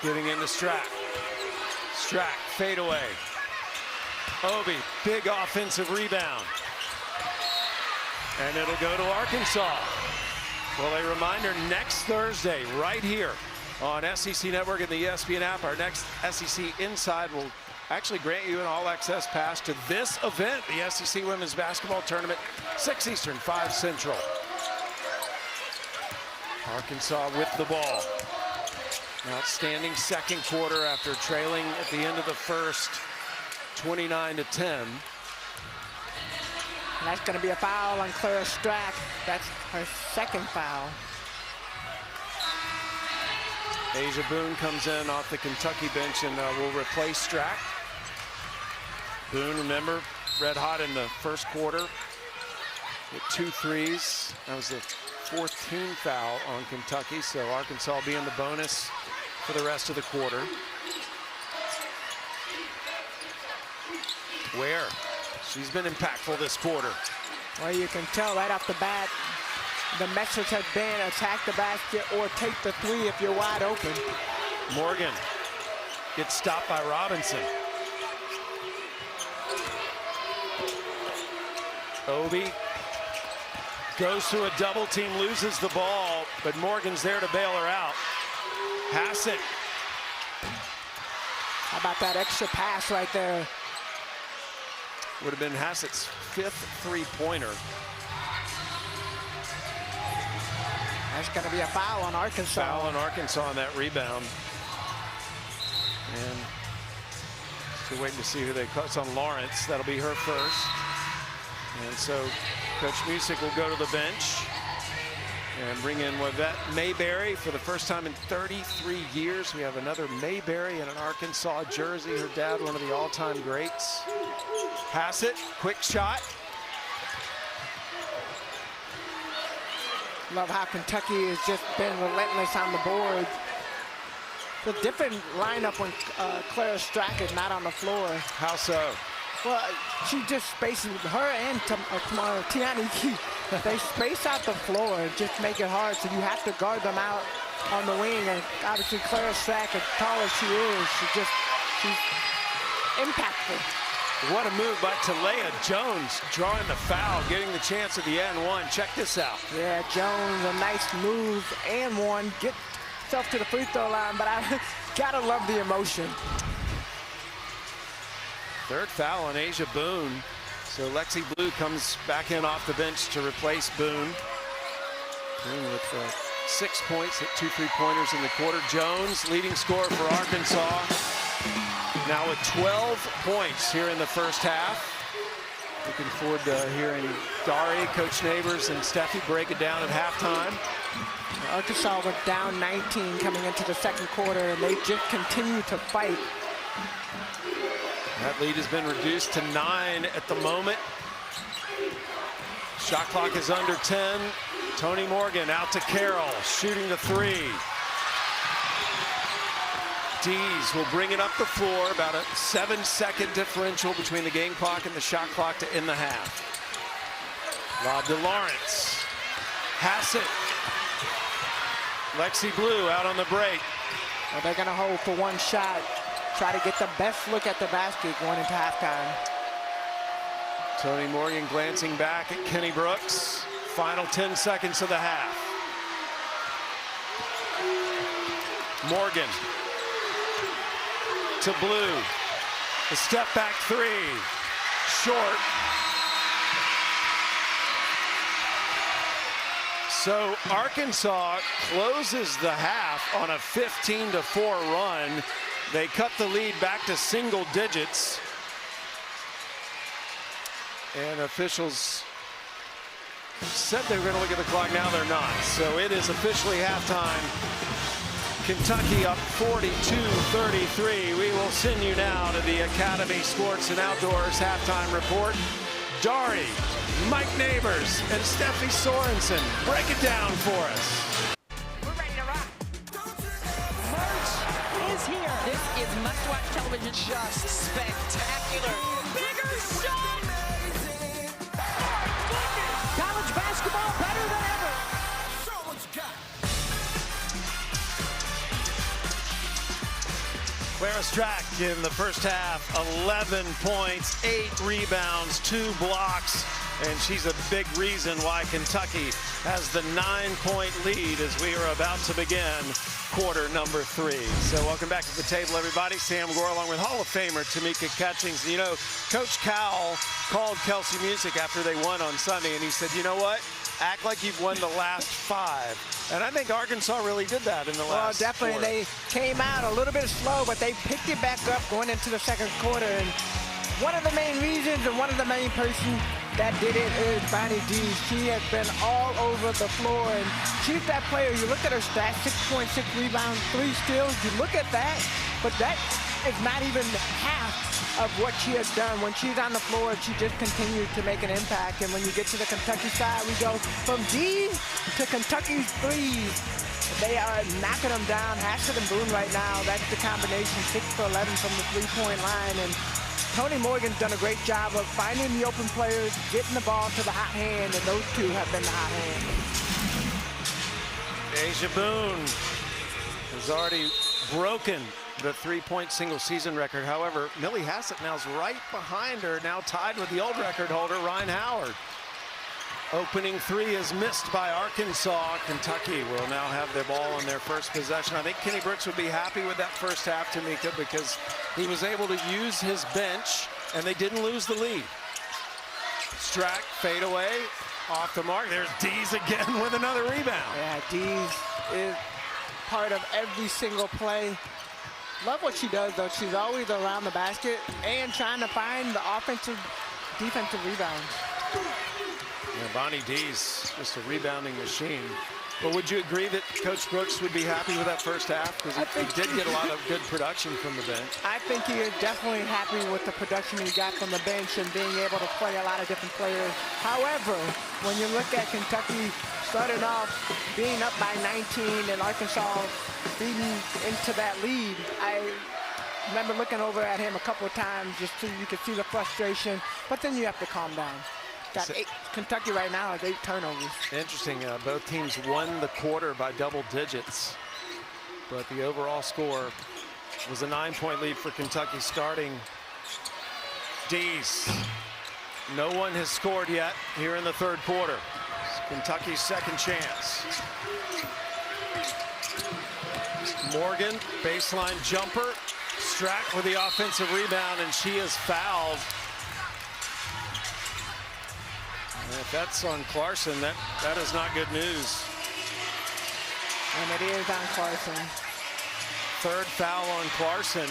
getting into Strack. Strack, fade away. Obi, big offensive rebound. And it'll go to Arkansas. Well, a reminder, next Thursday, right here on SEC Network and the ESPN app, our next SEC Inside will actually grant you an all-access pass to this event, the SEC Women's Basketball Tournament, 6 Eastern, 5 Central. Arkansas with the ball. Outstanding second quarter after trailing at the end of the first, 29-10. And that's going to be a foul on Clara Strack. That's her 2nd foul. Asia Boone comes in off the Kentucky bench and will replace Strack. Boone, remember, red hot in the first quarter with 2 threes. That was the 4th team foul on Kentucky, so Arkansas will be in the bonus for the rest of the quarter. Ware, she's been impactful this quarter. Well, you can tell right off the bat, the message has been attack the basket or take the 3 if you're wide open. Morgan gets stopped by Robinson. Obi goes through a double team, loses the ball, but Morgan's there to bail her out. Hassett. How about that extra pass right there? Would have been Hassett's 5th three-pointer. That's going to be a foul on Arkansas. Foul on Arkansas on that rebound. And still waiting to see who they call. It's on Lawrence. That'll be her first. And so Coach Musick will go to the bench and bring in Wavette Mayberry for the first time in 33 years. We have another Mayberry in an Arkansas jersey. Her dad, one of the all-time greats. Hassett, quick shot. Love how Kentucky has just been relentless on the board. The different lineup when Clara Strack is not on the floor. How so? Well, she just spaces her and Tiani Key. They space out the floor and just make it hard, so you have to guard them out on the wing. And obviously, Clara Strack, as tall as she is, she's impactful. What a move by Talea Jones, drawing the foul, getting the chance at the end one. Check this out. Yeah, Jones, a nice move and one. Get yourself to the free throw line, but I gotta love the emotion. 3rd foul on Asia Boone. So Lexi Blue comes back in off the bench to replace Boone. Boone with 6 points, hit 2 3-pointers in the quarter. Jones, leading scorer for Arkansas. Now with 12 points here in the first half. Looking forward to hearing Dari, Coach Neighbors, and Steffi break it down at halftime. Arkansas was down 19 coming into the second quarter, and they just continue to fight. That lead has been reduced to 9 at the moment. Shot clock is under 10. Tony Morgan out to Carroll, shooting the 3. Dees will bring it up the floor, about a 7-second differential between the game clock and the shot clock to end the half. Lob to Lawrence. Hassett. Lexi Blue out on the break. Well, they're going to hold for one shot. Try to get the best look at the basket going into halftime. Tony Morgan glancing back at Kenny Brooks. Final 10 seconds of the half. Morgan to Blue. The step back 3. Short. So Arkansas closes the half on a 15-4 run. They cut the lead back to single digits. And officials said they were going to look at the clock. Now they're not. So it is officially halftime. Kentucky up 42-33. We will send you now to the Academy Sports and Outdoors halftime report. Dari, Mike Neighbors, and Steffi Sorensen break it down for us. We're ready to rock. Merch is here. This is must-watch television. Just spectacular. Bigger shot. College basketball better than ever. Show what you got. Clara Strack in the first half, 11 points, 8 rebounds, 2 blocks, and she's a big reason why Kentucky has the 9-point lead as we are about to begin quarter number 3. So welcome back to the table, everybody. Sam Gore along with Hall of Famer Tamika Catchings. You know, Coach Carroll called Kelsey Music after they won on Sunday, and he said, you know what? Act like you've won the last 5. And I think Arkansas really did that in the last definitely. quarter. They came out a little bit slow, but they picked it back up going into the second quarter. And one of the main reasons and one of the main persons that did it is Bonnie D. She has been all over the floor, and she's that player. You look at her stats, 6.6 rebounds, 3 steals. You look at that, but that is not even half of what she has done. When she's on the floor, she just continues to make an impact. And when you get to the Kentucky side, we go from D to Kentucky's threes. They are knocking them down. Hassett and Boone right now, that's the combination, 6 for 11 from the three-point line. And Tony Morgan's done a great job of finding the open players, getting the ball to the hot hand, and those two have been the hot hand. Asia Boone has already broken the 3-point single season record. However, Millie Hassett now is right behind her, now tied with the old record holder, Ryan Howard. Opening 3 is missed by Arkansas. Kentucky will now have their ball on their first possession. I think Kenny Brooks would be happy with that first half, Tamika, because he was able to use his bench and they didn't lose the lead. Strack fade away, off the mark. There's Dees again with another rebound. Yeah, Dees is part of every single play. Love what she does, though. She's always around the basket and trying to find the offensive, defensive rebounds. Yeah, Bonnie Dees, just a rebounding machine. But would you agree that Coach Brooks would be happy with that first half? Because he did get a lot of good production from the bench. I think he is definitely happy with the production he got from the bench and being able to play a lot of different players. However, when you look at Kentucky starting off being up by 19 and Arkansas feeding into that lead, I remember looking over at him a couple of times just so you could see the frustration, but then you have to calm down. Got 8, Kentucky right now has 8 turnovers. Interesting, both teams won the quarter by double digits, but the overall score was a 9-point lead for Kentucky starting. Dees, no one has scored yet here in the third quarter. It's Kentucky's second chance. Morgan, baseline jumper. Strack with the offensive rebound, and she is fouled. And if that's on Clarkson, that is not good news. And it is on Clarkson. Third foul on Clarkson,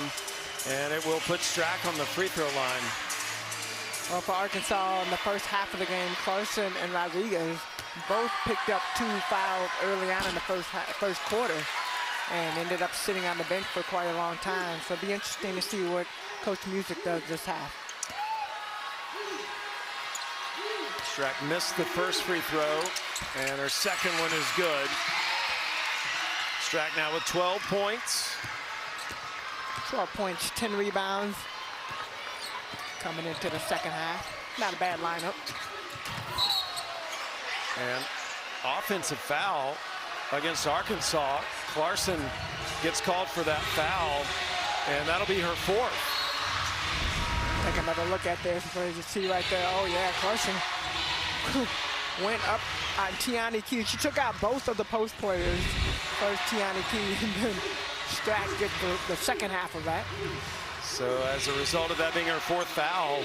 and it will put Strack on the free throw line. Well, for Arkansas in the first half of the game, Clarkson and Rodriguez both picked up 2 fouls early on in the first quarter and ended up sitting on the bench for quite a long time. So it'll be interesting to see what Coach Music does this half. Strack missed the first free throw, and her second one is good. Strack now with 12 points. 12 points, 10 rebounds. Coming into the second half. Not a bad lineup. And offensive foul against Arkansas. Clarkson gets called for that foul, and that'll be her 4th. Take another look at this. As you see right there, oh yeah, Clarkson went up on Tiani Key. She took out both of the post players. First Tiani Key, and then Strack gets the second half of that. So as a result of that being her 4th foul,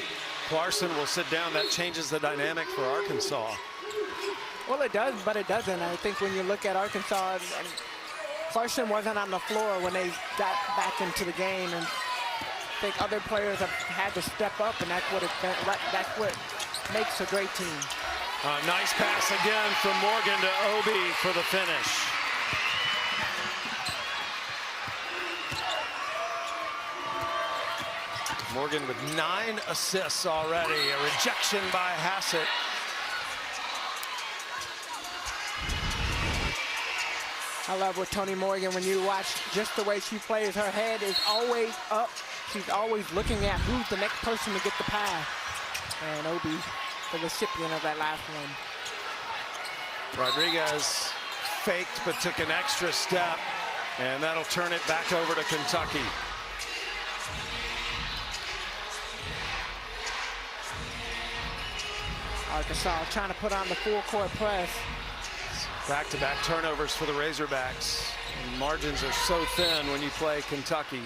Clarkson will sit down. That changes the dynamic for Arkansas. Well, it does, but it doesn't. I think when you look at Arkansas, and Clarkson wasn't on the floor when they got back into the game, and I think other players have had to step up, and that's what makes a great team. Nice pass again from Morgan to Obi for the finish. Morgan with 9 assists already. A rejection by Hassett. I love with Toni Morgan, when you watch just the way she plays, her head is always up. She's always looking at who's the next person to get the pass. And Obi, the recipient of that last one. Rodriguez faked but took an extra step, and that'll turn it back over to Kentucky. Arkansas trying to put on the full court press. Back-to-back turnovers for the Razorbacks. And margins are so thin when you play Kentucky.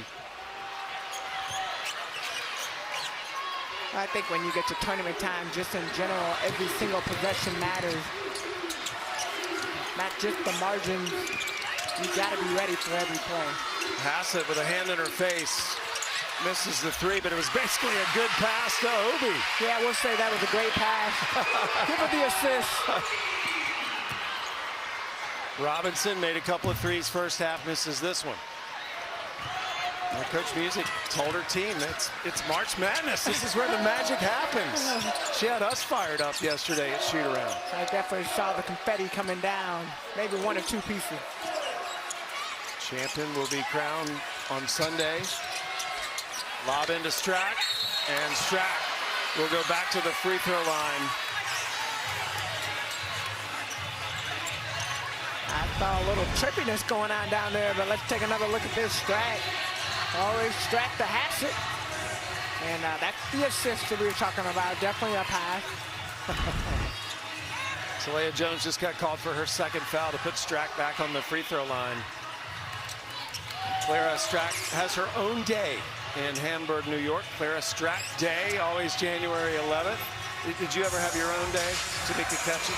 I think when you get to tournament time, just in general, every single possession matters. Not just the margins. You got to be ready for every play. Hassett with a hand in her face. Misses the 3, but it was basically a good pass to Obi. Yeah, we'll say that was a great pass. Give her the assist. Robinson made a couple of 3s first half, misses this one. Well, Coach Music told her team it's March Madness. This is where the magic happens. She had us fired up yesterday at shoot-around. I definitely saw the confetti coming down. Maybe 1 or 2 pieces. Champion will be crowned on Sunday. Lob into Strack, and Strack will go back to the free throw line. I saw a little trippiness going on down there, but let's take another look at this. Strack. Always Strack to Hassett. And that's the assist that we were talking about. Definitely a pass. Talia Jones just got called for her second foul to put Strack back on the free throw line. Clara Strack has her own day in Hamburg, New York. Clara Strack Day, always January 11th. Did you ever have your own day, Tamika Ketchum?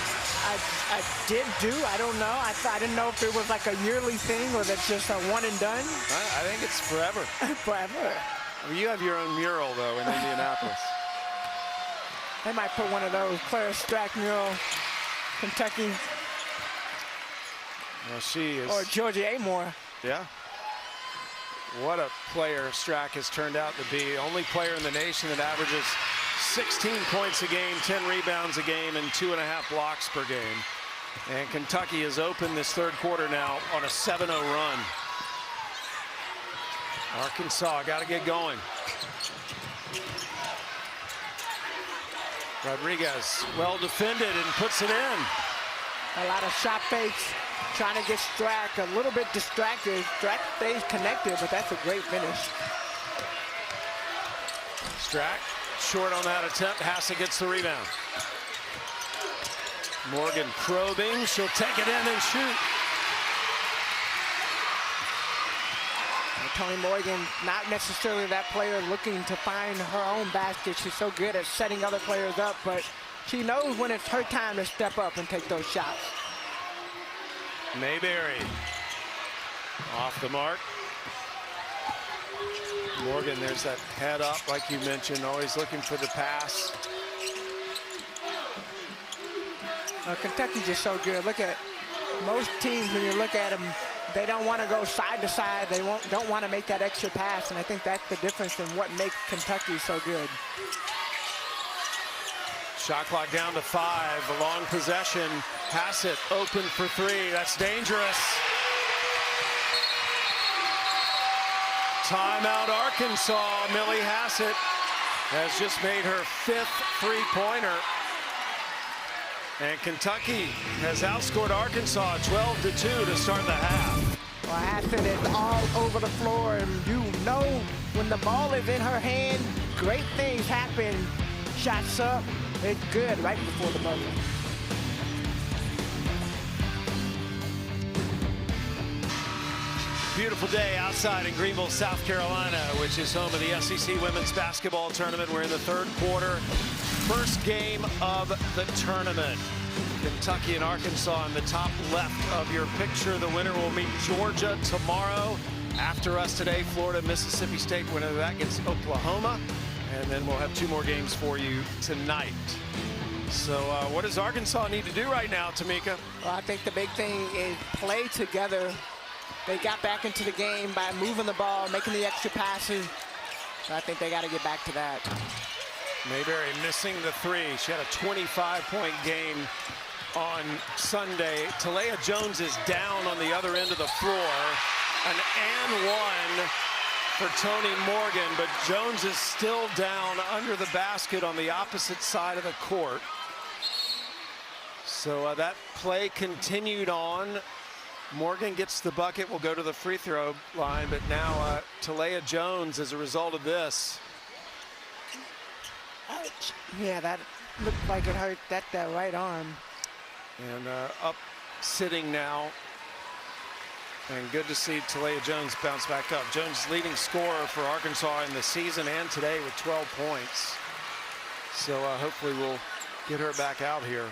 I did do. I don't know. I didn't know if it was like a yearly thing or that's just a one and done. I think it's forever. Forever. Well, you have your own mural, though, in Indianapolis. They might put one of those Clara Strack mural, Kentucky. Well, she is. Or Georgia Amore. Yeah. What a player Strack has turned out to be. Only player in the nation that averages 16 points a game, 10 rebounds a game, and 2.5 blocks per game. And Kentucky has opened this third quarter now on a 7-0 run. Arkansas got to get going. Rodriguez well defended and puts it in. A lot of shot fakes. Trying to get Strack a little bit distracted. Strack stays connected, but that's a great finish. Strack short on that attempt. Hassett gets the rebound. Morgan probing. She'll take it in and shoot. And Toni Morgan, not necessarily that player looking to find her own basket. She's so good at setting other players up, but she knows when it's her time to step up and take those shots. Mayberry off the mark. Morgan, there's that head up, like you mentioned, always looking for the pass. Kentucky's just so good. Look at most teams, when you look at them, they don't want to go side to side. They don't want to make that extra pass, and I think that's the difference in what makes Kentucky so good. Shot clock down to 5. A long possession. Hassett open for 3. That's dangerous. Timeout Arkansas. Millie Hassett has just made her 5th three-pointer. And Kentucky has outscored Arkansas 12-2 to start the half. Well, Hassett is all over the floor, and you know when the ball is in her hand, great things happen. Shots up. It's good right before the buzzer. Beautiful day outside in Greenville, South Carolina, which is home of the SEC Women's Basketball Tournament. We're in the third quarter. First game of the tournament. Kentucky and Arkansas in the top left of your picture. The winner will meet Georgia tomorrow. After us today, Florida, Mississippi State, winner of that gets Oklahoma. And then we'll have 2 more games for you tonight. So what does Arkansas need to do right now, Tamika? Well, I think the big thing is play together. They got back into the game by moving the ball, making the extra passes. So I think they got to get back to that. Mayberry missing the three. She had a 25-point game on Sunday. Talea Jones is down on the other end of the floor. An and one for Tony Morgan, but Jones is still down under the basket on the opposite side of the court. So that play continued on. Morgan gets the bucket, will go to the free throw line, but now Talea Jones, as a result of this. Ouch. Yeah, that looked like it hurt that right arm. And up sitting now. And good to see Talea Jones bounce back up. Jones leading scorer for Arkansas in the season and today with 12 points. So hopefully we'll get her back out here.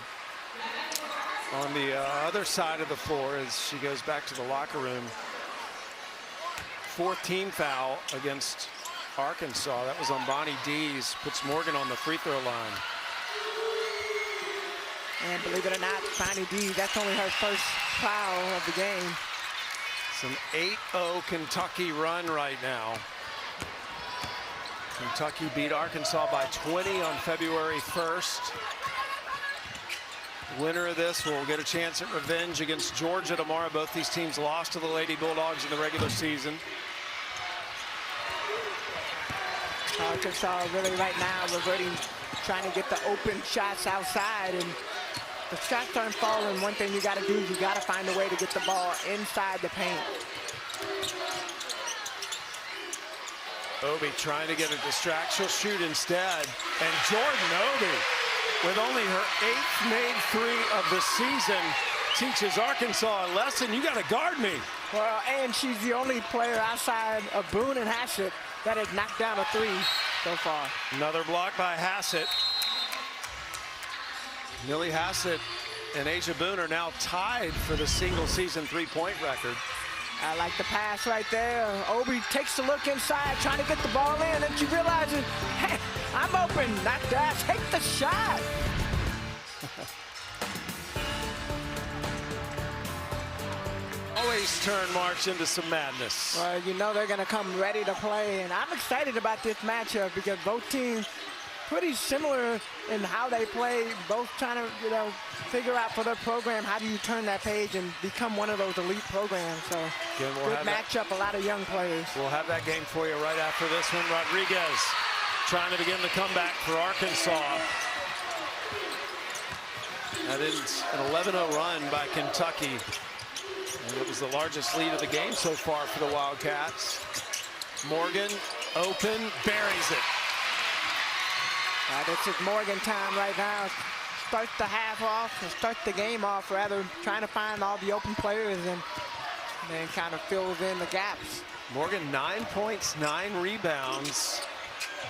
On the other side of the floor as she goes back to the locker room. 4th team foul against Arkansas. That was on Bonnie Dees. Puts Morgan on the free throw line. And believe it or not, Bonnie Dees, that's only her first foul of the game. It's an 8-0 Kentucky run right now. Kentucky beat Arkansas by 20 on February 1st. Winner of this will get a chance at revenge against Georgia tomorrow. Both these teams lost to the Lady Bulldogs in the regular season. Arkansas really right now reverting, trying to get the open shots outside, and the shots aren't falling. One thing you got to do, you got to find a way to get the ball inside the paint. Obi trying to get a distraction. She'll shoot instead. And Jordan Obi, with only her 8th made three of the season, teaches Arkansas a lesson. You got to guard me. Well, and she's the only player outside of Boone and Hassett that has knocked down a three so far. Another block by Hassett. Millie Hassett and Asia Boone are now tied for the single season three-point record. I like the pass right there. Obi takes a look inside, trying to get the ball in, and she realizes, hey, I'm open, not that. Take the shot. Always turn March into some madness. Well, you know they're going to come ready to play, and I'm excited about this matchup because both teams pretty similar in how they play, both trying to, figure out for their program how do you turn that page and become one of those elite programs. So Again, good matchup, a lot of young players. We'll have that game for you right after this one. Rodriguez trying to begin the comeback for Arkansas. That is an 11-0 run by Kentucky. And it was the largest lead of the game so far for the Wildcats. Morgan open, buries it. This is Morgan time right now. Start the half off, or start the game off rather, trying to find all the open players and then kind of fills in the gaps. Morgan 9 points, 9 rebounds.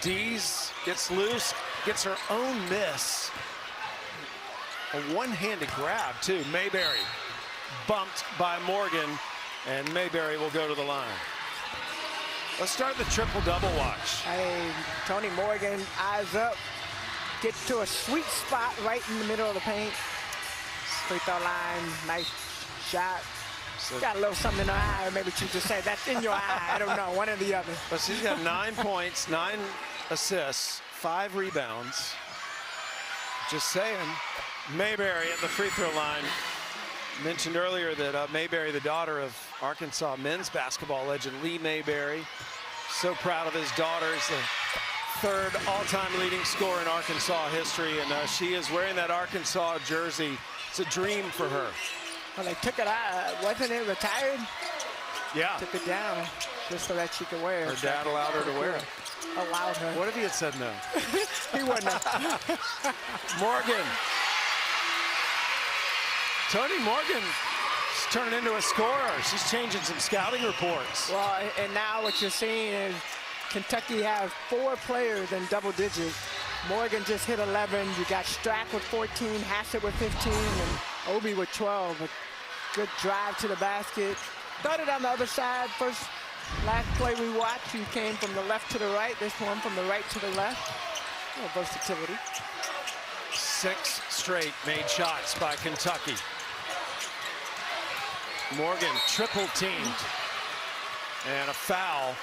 Dees gets loose, gets her own miss. A one-handed grab too. Mayberry bumped by Morgan, and Mayberry will go to the line. Let's start the triple-double watch. Hey, Tony Morgan, eyes up, get to a sweet spot right in the middle of the paint. Free throw line, nice shot. So, got a little something in her eye, or maybe she just said, that's in your eye. I don't know, one or the other. but she's got 9 points, 9 assists, 5 rebounds. Just saying. Mayberry at the free throw line. Mentioned earlier that Mayberry, the daughter of Arkansas men's basketball legend Lee Mayberry, so proud of his daughter. He's the 3rd all-time leading scorer in Arkansas history, and she is wearing that Arkansas jersey. It's a dream for her. Well, they took it out. Wasn't it retired? Yeah. Took it down just so that she could wear it. Her dad allowed her to wear it. Allowed her. What if he had said no? He wouldn't have. Morgan. Tony Morgan is turning into a scorer. She's changing some scouting reports. Well, and now what you're seeing is Kentucky have 4 players in double digits. Morgan just hit 11. You got Strack with 14, Hassett with 15, and Obi with 12. A good drive to the basket. Started on the other side. Last play we watched, he came from the left to the right. This one from the right to the left. A little versatility. 6 straight made shots by Kentucky. Morgan triple teamed. And a foul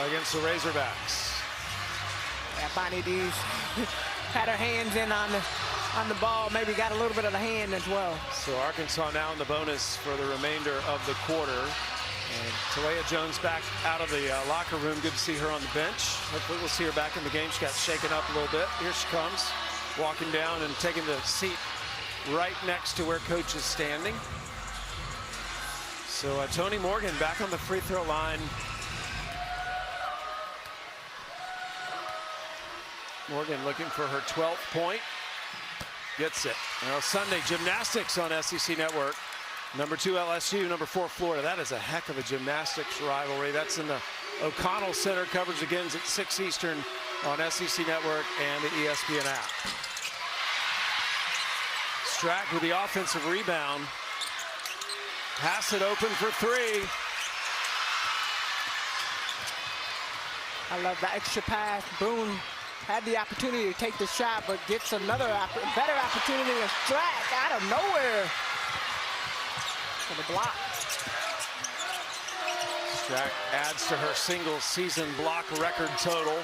against the Razorbacks. Yeah, Bonnie D's had her hands in on the ball, maybe got a little bit of the hand as well. So Arkansas now in the bonus for the remainder of the quarter. And Talea Jones back out of the locker room. Good to see her on the bench. Hopefully we'll see her back in the game. She got shaken up a little bit. Here she comes, walking down and taking the seat right next to where coach is standing. So Toni Morgan back on the free throw line. Morgan looking for her 12th point. Gets it. Now Sunday gymnastics on SEC Network. Number 2 LSU, number 4 Florida. That is a heck of a gymnastics rivalry. That's in the O'Connell Center. Coverage begins at 6 Eastern on SEC Network and the ESPN app. Strack with the offensive rebound. Hassett open for 3. I love the extra pass. Boone had the opportunity to take the shot, but gets another better opportunity to Strack out of nowhere for the block. Strack adds to her single season block record total,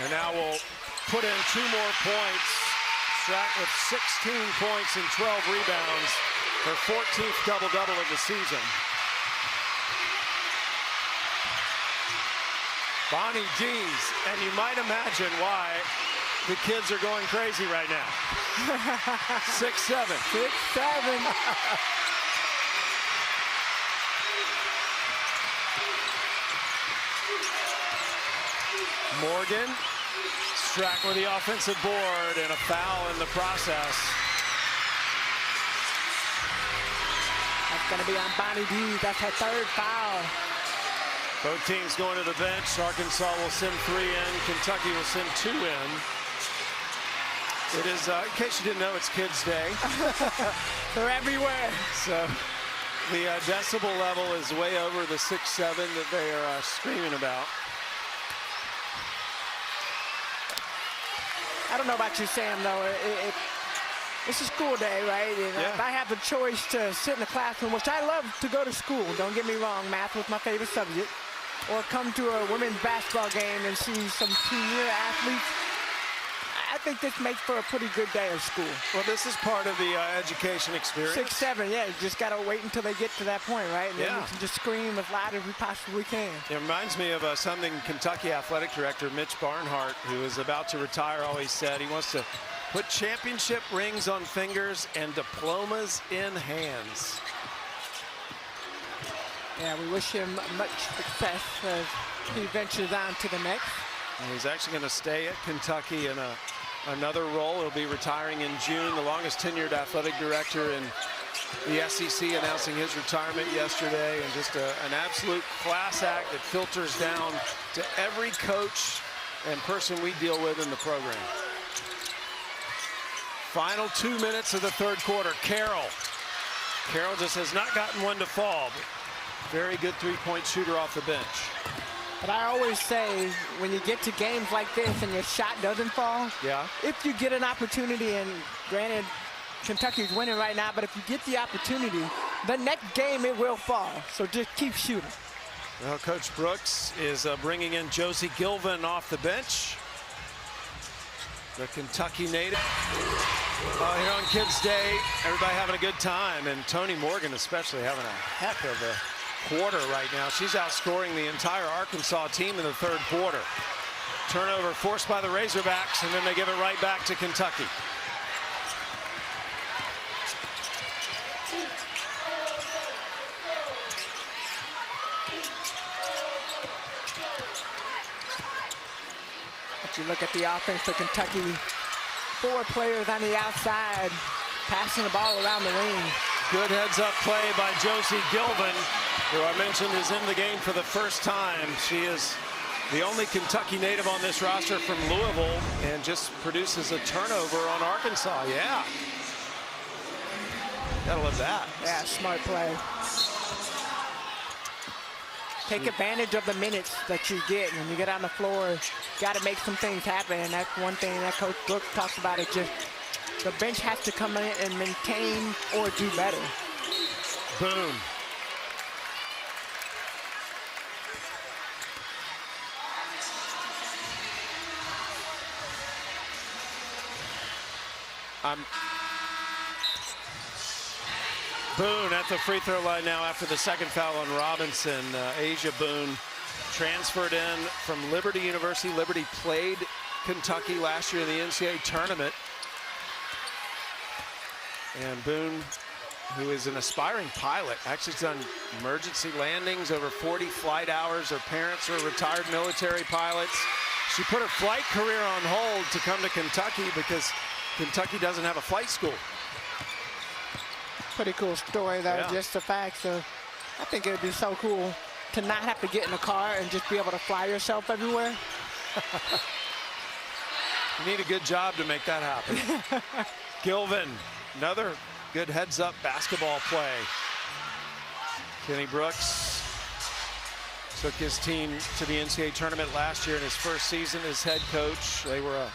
and now will put in 2 more points. Strack with 16 points and 12 rebounds, her 14th double-double of the season. Bonnie D's, and you might imagine why the kids are going crazy right now. 6-7. 6-7. Morgan, Strack with the offensive board and a foul in the process. That's going to be on Bonnie D. That's her 3rd foul. Both teams going to the bench. Arkansas will send 3 in. Kentucky will send 2 in. It is, in case you didn't know, it's Kids Day. They're everywhere. So the decibel level is way over the 6-7 that they are screaming about. I don't know about you, Sam, though. It's a school day, right? And Yeah. if I have the choice to sit in the classroom, which I love to go to school, don't get me wrong, math was my favorite subject, or come to a women's basketball game and see some premier athletes, I think this makes for a pretty good day of school. Well, this is part of the education experience. 6-7, yeah, you just got to wait until they get to that point, right? And then Yeah. we can just scream as loud as we possibly can. It reminds me of something Kentucky athletic director Mitch Barnhart, who is about to retire, always said he wants to put championship rings on fingers and diplomas in hands. Yeah, we wish him much success as he ventures on to the next. And he's actually going to stay at Kentucky in another role. He'll be retiring in June, the longest tenured athletic director in the SEC, announcing his retirement yesterday. And just an absolute class act that filters down to every coach and person we deal with in the program. Final 2 minutes of the 3rd quarter. Carroll just has not gotten one to fall. Very good 3-point shooter off the bench. But I always say, when you get to games like this and your shot doesn't fall, Yeah. if you get an opportunity, and granted, Kentucky's winning right now, but if you get the opportunity, the next game it will fall. So just keep shooting. Well, Coach Brooks is bringing in Josie Gilvin off the bench. The Kentucky native. Here on Kids Day, everybody having a good time, and Toni Morgan especially having a heck of a quarter right now. She's outscoring the entire Arkansas team in the 3rd quarter. Turnover forced by the Razorbacks, and then they give it right back to Kentucky. If you look at the offense for Kentucky, 4 players on the outside, passing the ball around the ring. Good heads-up play by Josie Gilvin, who I mentioned is in the game for the first time. She is the only Kentucky native on this roster from Louisville and just produces a turnover on Arkansas. Yeah. Gotta love that. Yeah, smart play. Take advantage of the minutes that you get when you get on the floor. Got to make some things happen, and that's one thing that Coach Brooks talks about. Is just the bench has to come in and maintain or do better. Boone. Boone at the free throw line now after the second foul on Robinson. Asia Boone transferred in from Liberty University. Liberty played Kentucky last year in the NCAA tournament. And Boone, who is an aspiring pilot, actually has done emergency landings, over 40 flight hours. Her parents are retired military pilots. She put her flight career on hold to come to Kentucky because Kentucky doesn't have a flight school. Pretty cool story. That was just a fact. So I think it would be so cool to not have to get in a car and just be able to fly yourself everywhere. You need a good job to make that happen. Gilvin, another good heads-up basketball play. Kenny Brooks took his team to the NCAA tournament last year in his first season as head coach. They were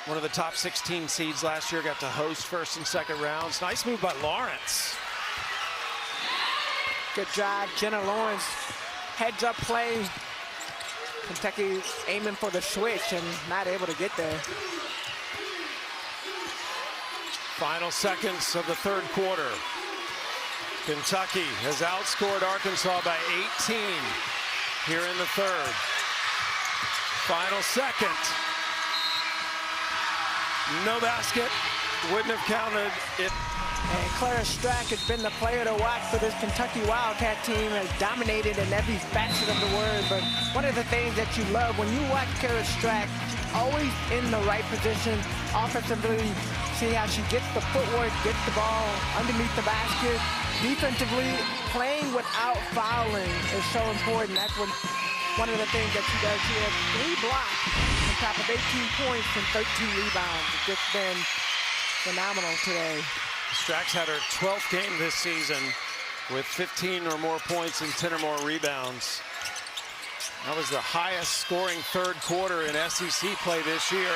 one of the top 16 seeds last year, got to host first and second rounds. Nice move by Lawrence. Good job, Jenna Lawrence. Heads up play. Kentucky aiming for the switch and not able to get there. Final seconds of the third quarter. Kentucky has outscored Arkansas by 18 here in the third. Final second. No basket. Wouldn't have counted it. And Clara Strack has been the player to watch for this Kentucky Wildcat team, has dominated in every facet of the word. But one of the things that you love when you watch Clara Strack, always in the right position, offensively, see how she gets the footwork, gets the ball underneath the basket. Defensively, playing without fouling is so important. That's one of the things that she does. She has 3 blocks on top of 18 points and 13 rebounds. It's just been phenomenal today. Strack's had her 12th game this season with 15 or more points and 10 or more rebounds. That was the highest scoring third quarter in SEC play this year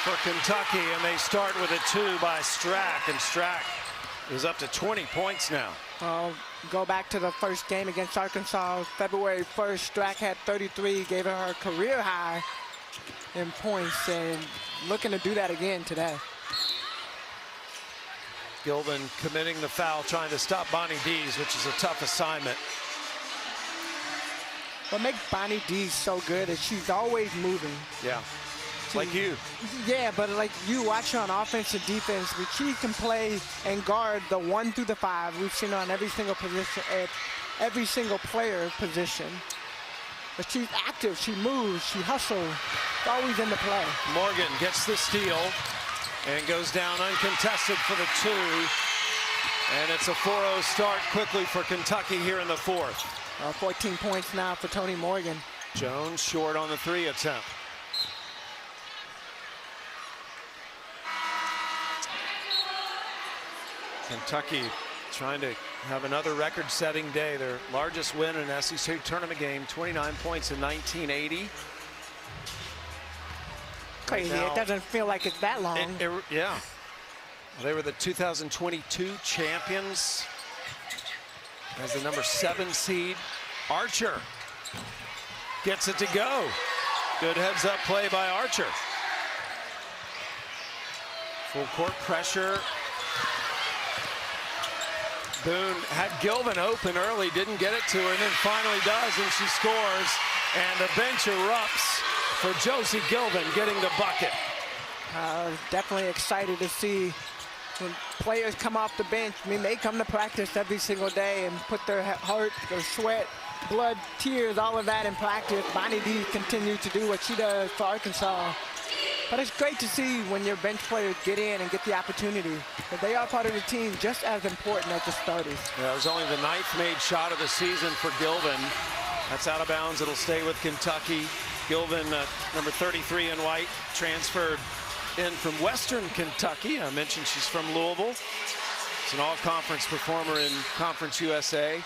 for Kentucky, and they start with a 2 by Strack, and Strack is up to 20 points now. Well, go back to the first game against Arkansas, February 1st. Strack had 33, gave her her career high in points, and looking to do that again today. Gilvin committing the foul, trying to stop Bonnie Dees, which is a tough assignment. What makes Bonnie Dees so good is she's always moving. Yeah, like you. Yeah, but like you watch her on offense and defense, but she can play and guard the 1 through the 5. We've seen her on every single position, at every single player position. But she's active, she moves, she hustles, always in the play. Morgan gets the steal and goes down uncontested for the 2. And it's a 4-0 start quickly for Kentucky here in the fourth. 14 points now for Tony Morgan. Jones short on the 3 attempt. Kentucky trying to have another record-setting day. Their largest win in an SEC tournament game, 29 points in 1980. Crazy, Right now, it doesn't feel like it's that long. Yeah. They were the 2022 champions as the number 7 seed. Archer gets it to go. Good heads-up play by Archer. Full court pressure. Boone had Gilvin open early, didn't get it to her, and then finally does, and she scores. And the bench erupts for Josie Gilvin getting the bucket. Definitely excited to see when players come off the bench. I mean, they come to practice every single day and put their heart, their sweat, blood, tears, all of that in practice. Bonnie D continues to do what she does for Arkansas. But it's great to see when your bench players get in and get the opportunity. But they are part of the team just as important as the starters. Yeah, it was only the 9th made shot of the season for Gilvin. That's out of bounds. It'll stay with Kentucky. Gilvin, number 33 in white, transferred in from Western Kentucky. I mentioned she's from Louisville. She's an all-conference performer in Conference USA.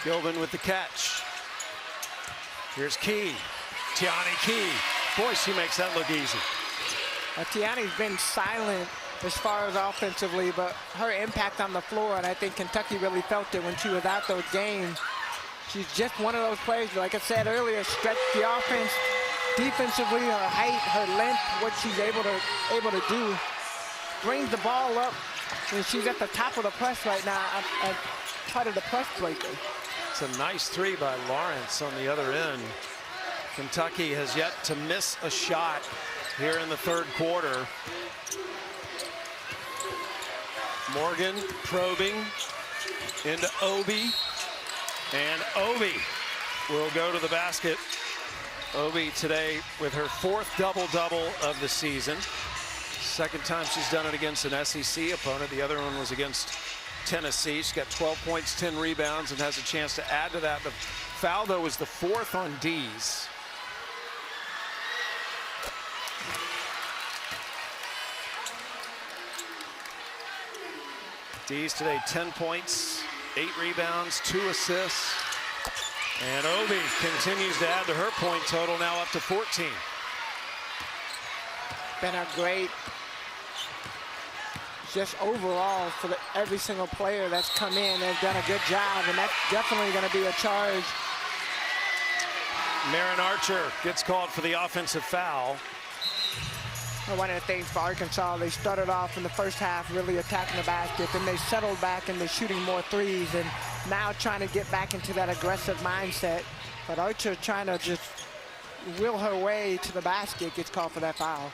Gilvin with the catch. Here's Key. Tiani Key. Boy, she makes that look easy. Tiani's been silent as far as offensively, but her impact on the floor, and I think Kentucky really felt it when she was out those games. She's just one of those players, like I said earlier, stretch the offense defensively, her height, her length, what she's able to do. Brings the ball up, and she's at the top of the press right now, at part of the press breaker. It's a nice three by Lawrence on the other end. Kentucky has yet to miss a shot here in the third quarter. Morgan probing into Obi, and Obi will go to the basket. Obi today with her fourth double-double of the season. Second time she's done it against an SEC opponent. The other one was against Tennessee. She's got 12 points, 10 rebounds, and has a chance to add to that. The foul, though, was the fourth on Dees. Dees today 10 points, 8 rebounds, 2 assists. And Obi continues to add to her point total, now up to 14. Been a great, just overall for every single player that's come in. They've done a good job, and that's definitely going to be a charge. Marin Archer gets called for the offensive foul. One of the things for Arkansas, they started off in the first half really attacking the basket, then they settled back and they're shooting more threes, and now trying to get back into that aggressive mindset. But Archer trying to just will her way to the basket, gets called for that foul.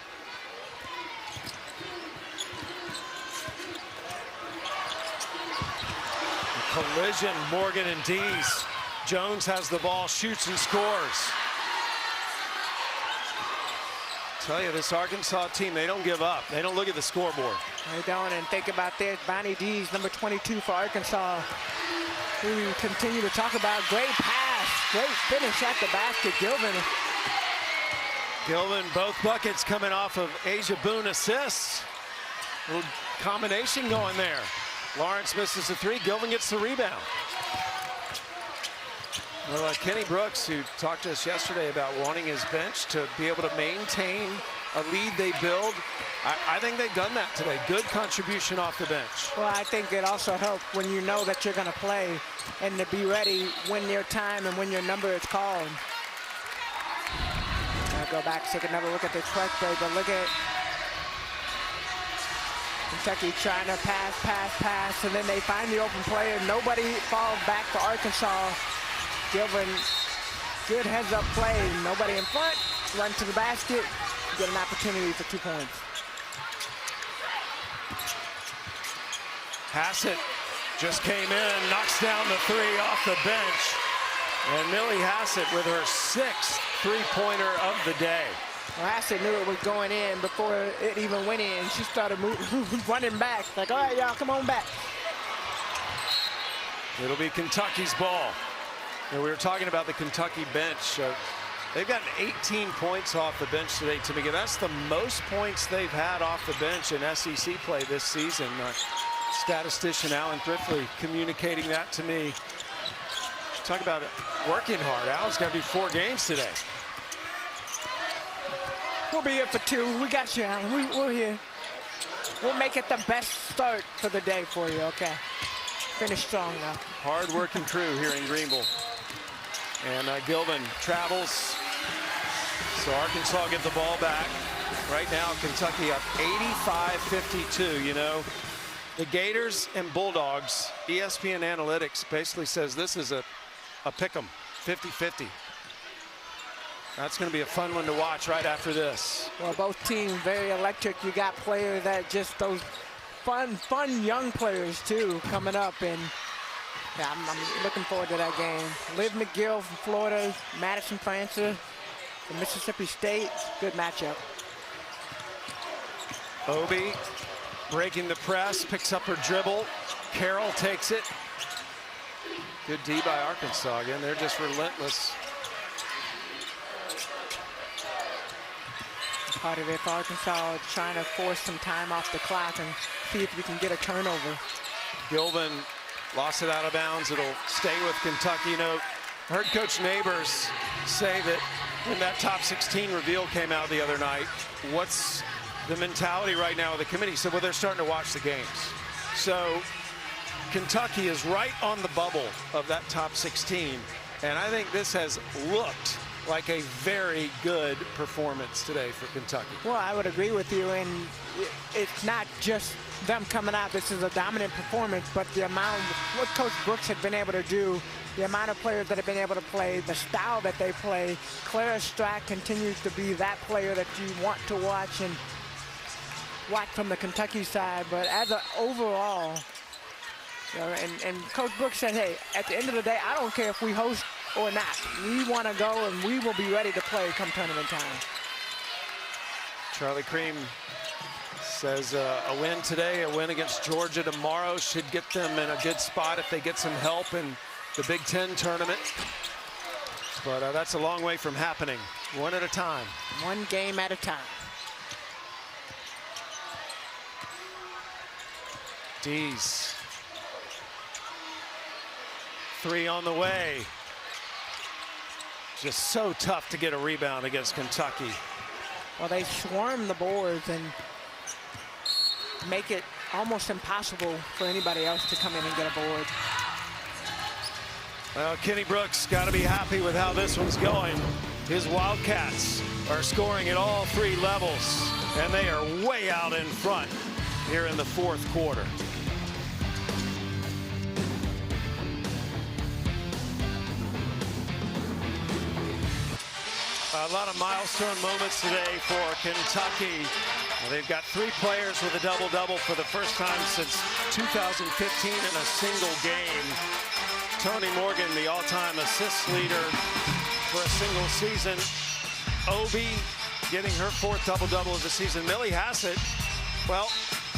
Collision, Morgan and Dees. Jones has the ball, shoots and scores. Tell you, this Arkansas team, they don't give up. They don't look at the scoreboard. They don't, and think about this. Bonnie Dees, number 22 for Arkansas, who we continue to talk about. Great pass, great finish at the basket. Gilvin, both buckets coming off of Asia Boone assists. A little combination going there. Lawrence misses the three, Gilvin gets the rebound. Well, Kenny Brooks, who talked to us yesterday about wanting his bench to be able to maintain a lead they build, I think they've done that today. Good contribution off the bench. Well, I think it also helps when you know that you're going to play and to be ready when your time and when your number is called. I'll go back, take another look at this press break, but look at Kentucky trying to pass, and then they find the open player. Nobody falls back for Arkansas. Gilvin, good heads-up play. Nobody in front, run to the basket, get an opportunity for 2 points. Hassett just came in, knocks down the three off the bench. And Millie Hassett with her 6th three-pointer of the day. Well, Hassett knew it was going in before it even went in. She started running back, like, all right, y'all, come on back. It'll be Kentucky's ball. And we were talking about the Kentucky bench. They've gotten 18 points off the bench today, Tamika. That's the most points they've had off the bench in SEC play this season. Statistician Alan Thrifley communicating that to me. Talk about it, working hard. Alan's got to do 4 games today. We'll be here for 2. We got you, Alan. We're here. We'll make it the best start for the day for you, okay? Finish strong now. Hard-working crew here in Greenville. And Gilvin travels. So Arkansas get the ball back. Right now, Kentucky up 85-52. You know, the Gators and Bulldogs, ESPN Analytics basically says this is a pick 'em, 50-50. That's going to be a fun one to watch right after this. Well, both teams very electric. You got players that just those fun young players too coming up, and yeah, I'm looking forward to that game. Liv McGill from Florida, Madison Francer from Mississippi State. Good matchup. Obi breaking the press, picks up her dribble. Carroll takes it. Good D by Arkansas. Again, they're just relentless. Part of it for Arkansas, trying to force some time off the clock and see if you can get a turnover. Gilvin lost it out of bounds. It'll stay with Kentucky. You know, I heard Coach Neighbors say that when that top 16 reveal came out the other night, what's the mentality right now of the committee said, well, they're starting to watch the games. So Kentucky is right on the bubble of that top 16. And I think this has looked like a very good performance today for Kentucky. Well, I would agree with you, and it's not just them coming out. This is a dominant performance, but the amount of what Coach Brooks had been able to do, the amount of players that have been able to play, the style that they play. Clara Strack continues to be that player that you want to watch and watch from the Kentucky side. But as an overall, you know, and Coach Brooks said, hey, at the end of the day, I don't care if we host or not. We want to go, and we will be ready to play come tournament time. Charlie Cream says a win today, a win against Georgia tomorrow should get them in a good spot if they get some help in the Big Ten tournament. But that's a long way from happening. One at a time. One game at a time. Dees. 3 on the way. Just so tough to get a rebound against Kentucky. Well, they swarm the boards and make it almost impossible for anybody else to come in and get a board. Well, Kenny Brooks got to be happy with how this one's going. His Wildcats are scoring at all 3 levels, and they are way out in front here in the 4th quarter. A lot of milestone moments today for Kentucky. They've got 3 players with a double-double for the first time since 2015 in a single game. Tony Morgan, the all-time assist leader for a single season. Obi getting her 4th double-double of the season. Millie Hassett, well,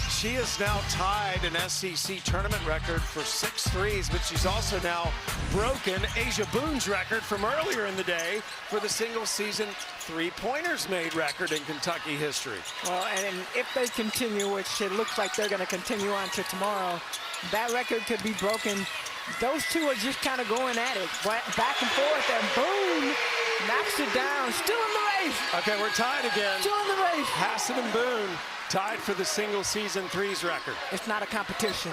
she has now tied an SEC tournament record for 6 threes, but she's also now broken Asia Boone's record from earlier in the day for the single season 3-pointers made record in Kentucky history. Well, and if they continue, which it looks like they're going to continue on to tomorrow, that record could be broken. Those two are just kind of going at it, back and forth, and Boone knocks it down. Still in the race. Okay, we're tied again. Still in the race. Hassett and Boone tied for the single season threes record. It's not a competition.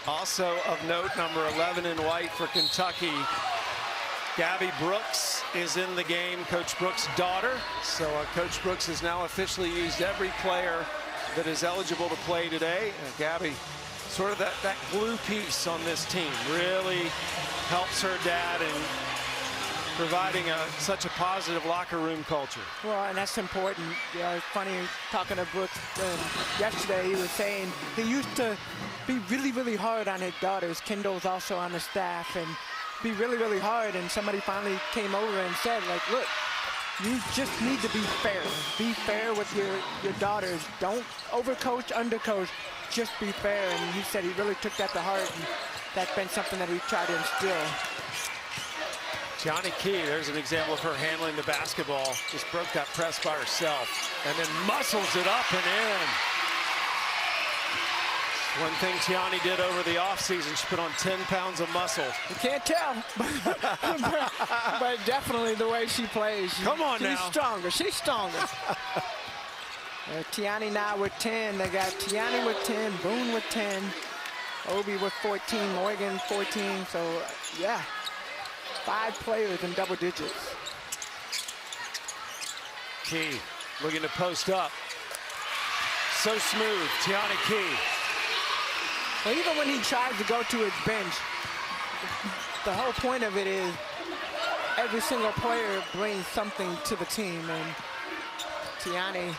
Also of note, number 11 in white for Kentucky, Gabby Brooks is in the game, Coach Brooks' daughter. So Coach Brooks has now officially used every player that is eligible to play today. Gabby, sort of that glue piece on this team, really helps her dad in providing such a positive locker room culture. Well, and that's important. Yeah, it's funny talking to Brooks yesterday. He was saying he used to be really, really hard on his daughters. Kendall's also on the staff, and be really, really hard. And somebody finally came over and said, like, look, you just need to be fair. Be fair with your daughters. Don't overcoach, undercoach. Just be fair. And he said he really took that to heart, and that's been something that he tried to instill. Tiani Key, there's an example of her handling the basketball. Just broke that press by herself and then muscles it up and in. One thing Tiani did over the offseason, she put on 10 pounds of muscle. You can't tell, but definitely the way she plays. Come on now. She's stronger. She's stronger. Tiani now with 10. They got Tiani with 10, Boone with 10, Obi with 14, Morgan 14. So, yeah. 5 players in double digits. Key looking to post up. So smooth, Tiani Key. Well, even when he tries to go to his bench, the whole point of it is every single player brings something to the team. And Tiani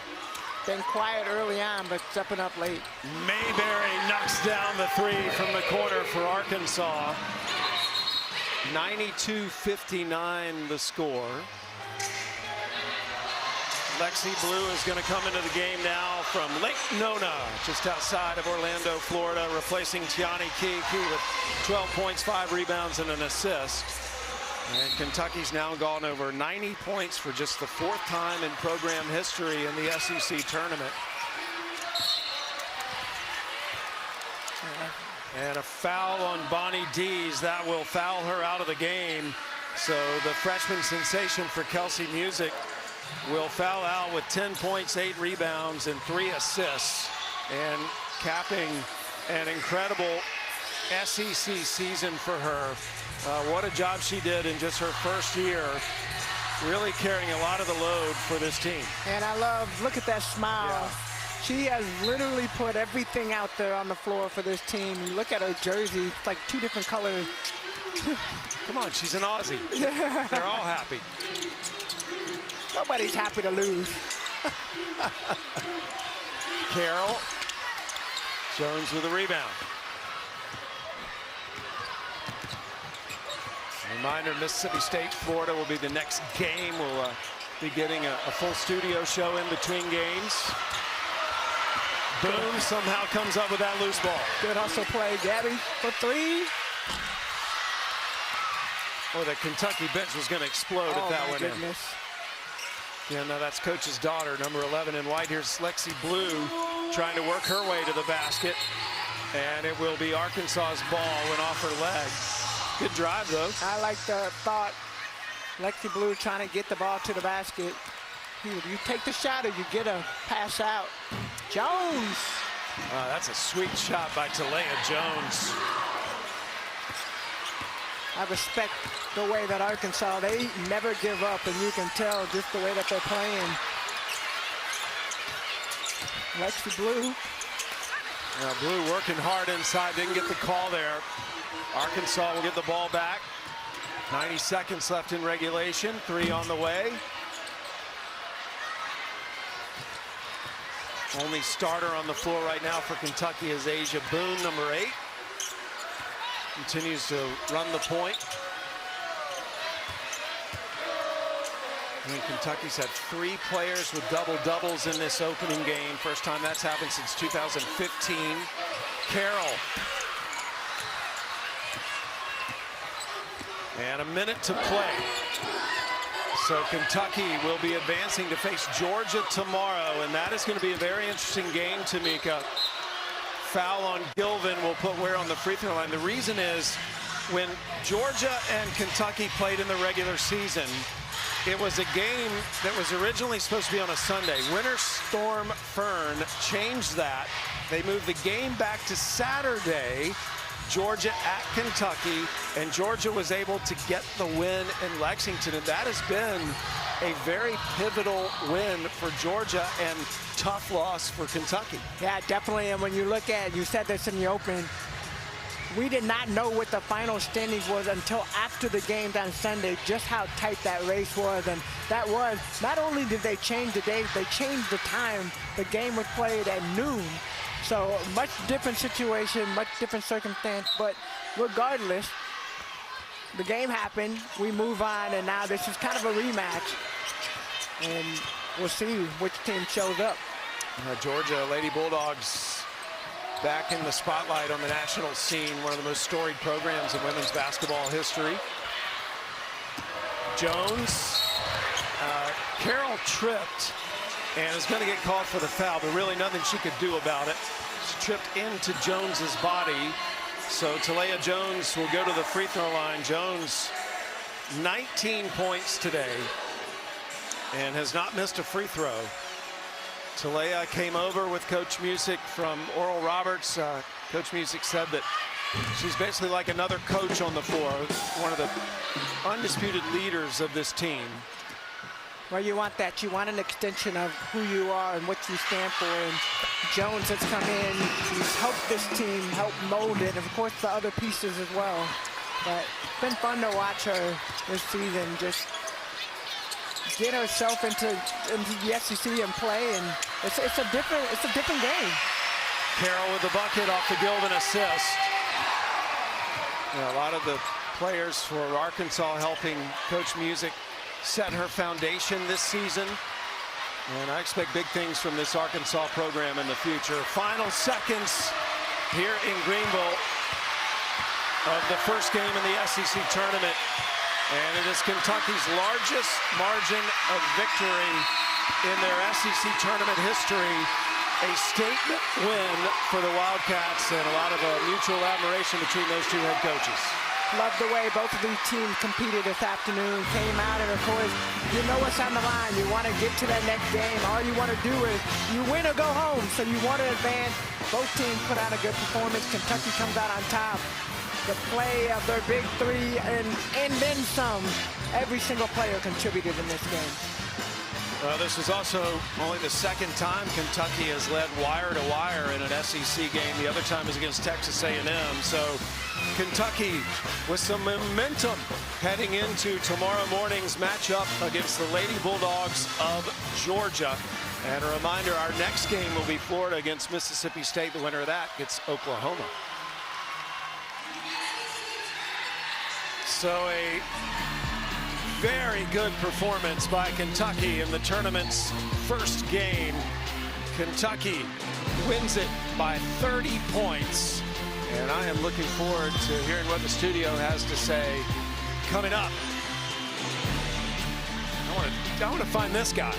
been quiet early on, but stepping up late. Mayberry knocks down the 3 from the corner for Arkansas. 92-59 the score. Lexi Blue is going to come into the game now from Lake Nona, just outside of Orlando, Florida, replacing Tiani Key with 12 points, 5 rebounds, and an assist. And Kentucky's now gone over 90 points for just the 4th time in program history in the SEC tournament. And a foul on Bonnie Dees. That will foul her out of the game. So the freshman sensation for Kelsey Music will foul out with 10 points, 8 rebounds, and 3 assists, and capping an incredible SEC season for her. What a job she did in just her first year, really carrying a lot of the load for this team. And I love, look at that smile. Yeah. She has literally put everything out there on the floor for this team. You look at her jersey, it's like 2 different colors. Come on, she's an Aussie. They're all happy. Nobody's happy to lose. Carroll. Jones with a rebound. Reminder, Mississippi State, Florida will be the next game. We'll be getting a full studio show in between games. Boone somehow comes up with that loose ball. Good hustle play, Gabby for 3. Oh, the Kentucky bench was going to explode if that went in. Yeah, no, that's Coach's daughter, number 11 in white. Here's Lexi Blue trying to work her way to the basket. And it will be Arkansas's ball went off her leg. Good drive, though. I like the thought. Lexi Blue trying to get the ball to the basket. You take the shot or you get a pass out. Jones. That's a sweet shot by Talea Jones. I respect the way that Arkansas, they never give up, and you can tell just the way that they're playing. Lexi Blue. Blue working hard inside, didn't get the call there. Arkansas will get the ball back. 90 seconds left in regulation, 3 on the way. Only starter on the floor right now for Kentucky is Asia Boone, number 8. Continues to run the point. And Kentucky's had 3 players with double-doubles in this opening game. First time that's happened since 2015. Carroll. And a minute to play. So Kentucky will be advancing to face Georgia tomorrow, and that is going to be a very interesting game, Tamika. Foul on Gilvin will put Ware on the free throw line. The reason is when Georgia and Kentucky played in the regular season, it was a game that was originally supposed to be on a Sunday. Winter Storm Fern changed that. They moved the game back to Saturday. Georgia at Kentucky, and Georgia was able to get the win in Lexington, and that has been a very pivotal win for Georgia and tough loss for Kentucky. Yeah, definitely, and when you look at, you said this in the open, we did not know what the final standings was until after the games on Sunday, just how tight that race was. And that was, not only did they change the date, they changed the time. The game was played at noon. So much different situation, much different circumstance, but regardless, the game happened, we move on, and now this is kind of a rematch. And we'll see which team shows up. Georgia Lady Bulldogs back in the spotlight on the national scene, one of the most storied programs in women's basketball history. Jones, Carroll tripped and is going to get called for the foul, but really nothing she could do about it. She tripped into Jones's body. So Talea Jones will go to the free throw line. Jones, 19 points today and has not missed a free throw. Talea came over with Coach Music from Oral Roberts. Coach Music said that she's basically like another coach on the floor, one of the undisputed leaders of this team. Well, you want that. You want an extension of who you are and what you stand for. And Jones has come in. He's helped this team, helped mold it, and of course the other pieces as well. But it's been fun to watch her this season just get herself into the SEC and play, and it's a different game. Carroll with the bucket off the Gilvin assist. A lot of the players for Arkansas helping Coach Music set her foundation this season, and I expect big things from this Arkansas program in the future. Final seconds here in Greenville of the first game in the SEC tournament, and it is Kentucky's largest margin of victory in their SEC tournament history. A statement win for the Wildcats, and a lot of mutual admiration between those two head coaches. Love the way both of these teams competed this afternoon, came out, and of course, you know what's on the line. You want to get to that next game. All you want to do is you win or go home, so you want to advance. Both teams put out a good performance. Kentucky comes out on top. The play of their big three and then some. Every single player contributed in this game. This is also only the second time Kentucky has led wire to wire in an SEC game. The other time is against Texas A&M. So Kentucky with some momentum heading into tomorrow morning's matchup against the Lady Bulldogs of Georgia. And a reminder, our next game will be Florida against Mississippi State. The winner of that gets Oklahoma. So a very good performance by Kentucky in the tournament's first game. Kentucky wins it by 30 points. And I am looking forward to hearing what the studio has to say coming up. I want to find this guy.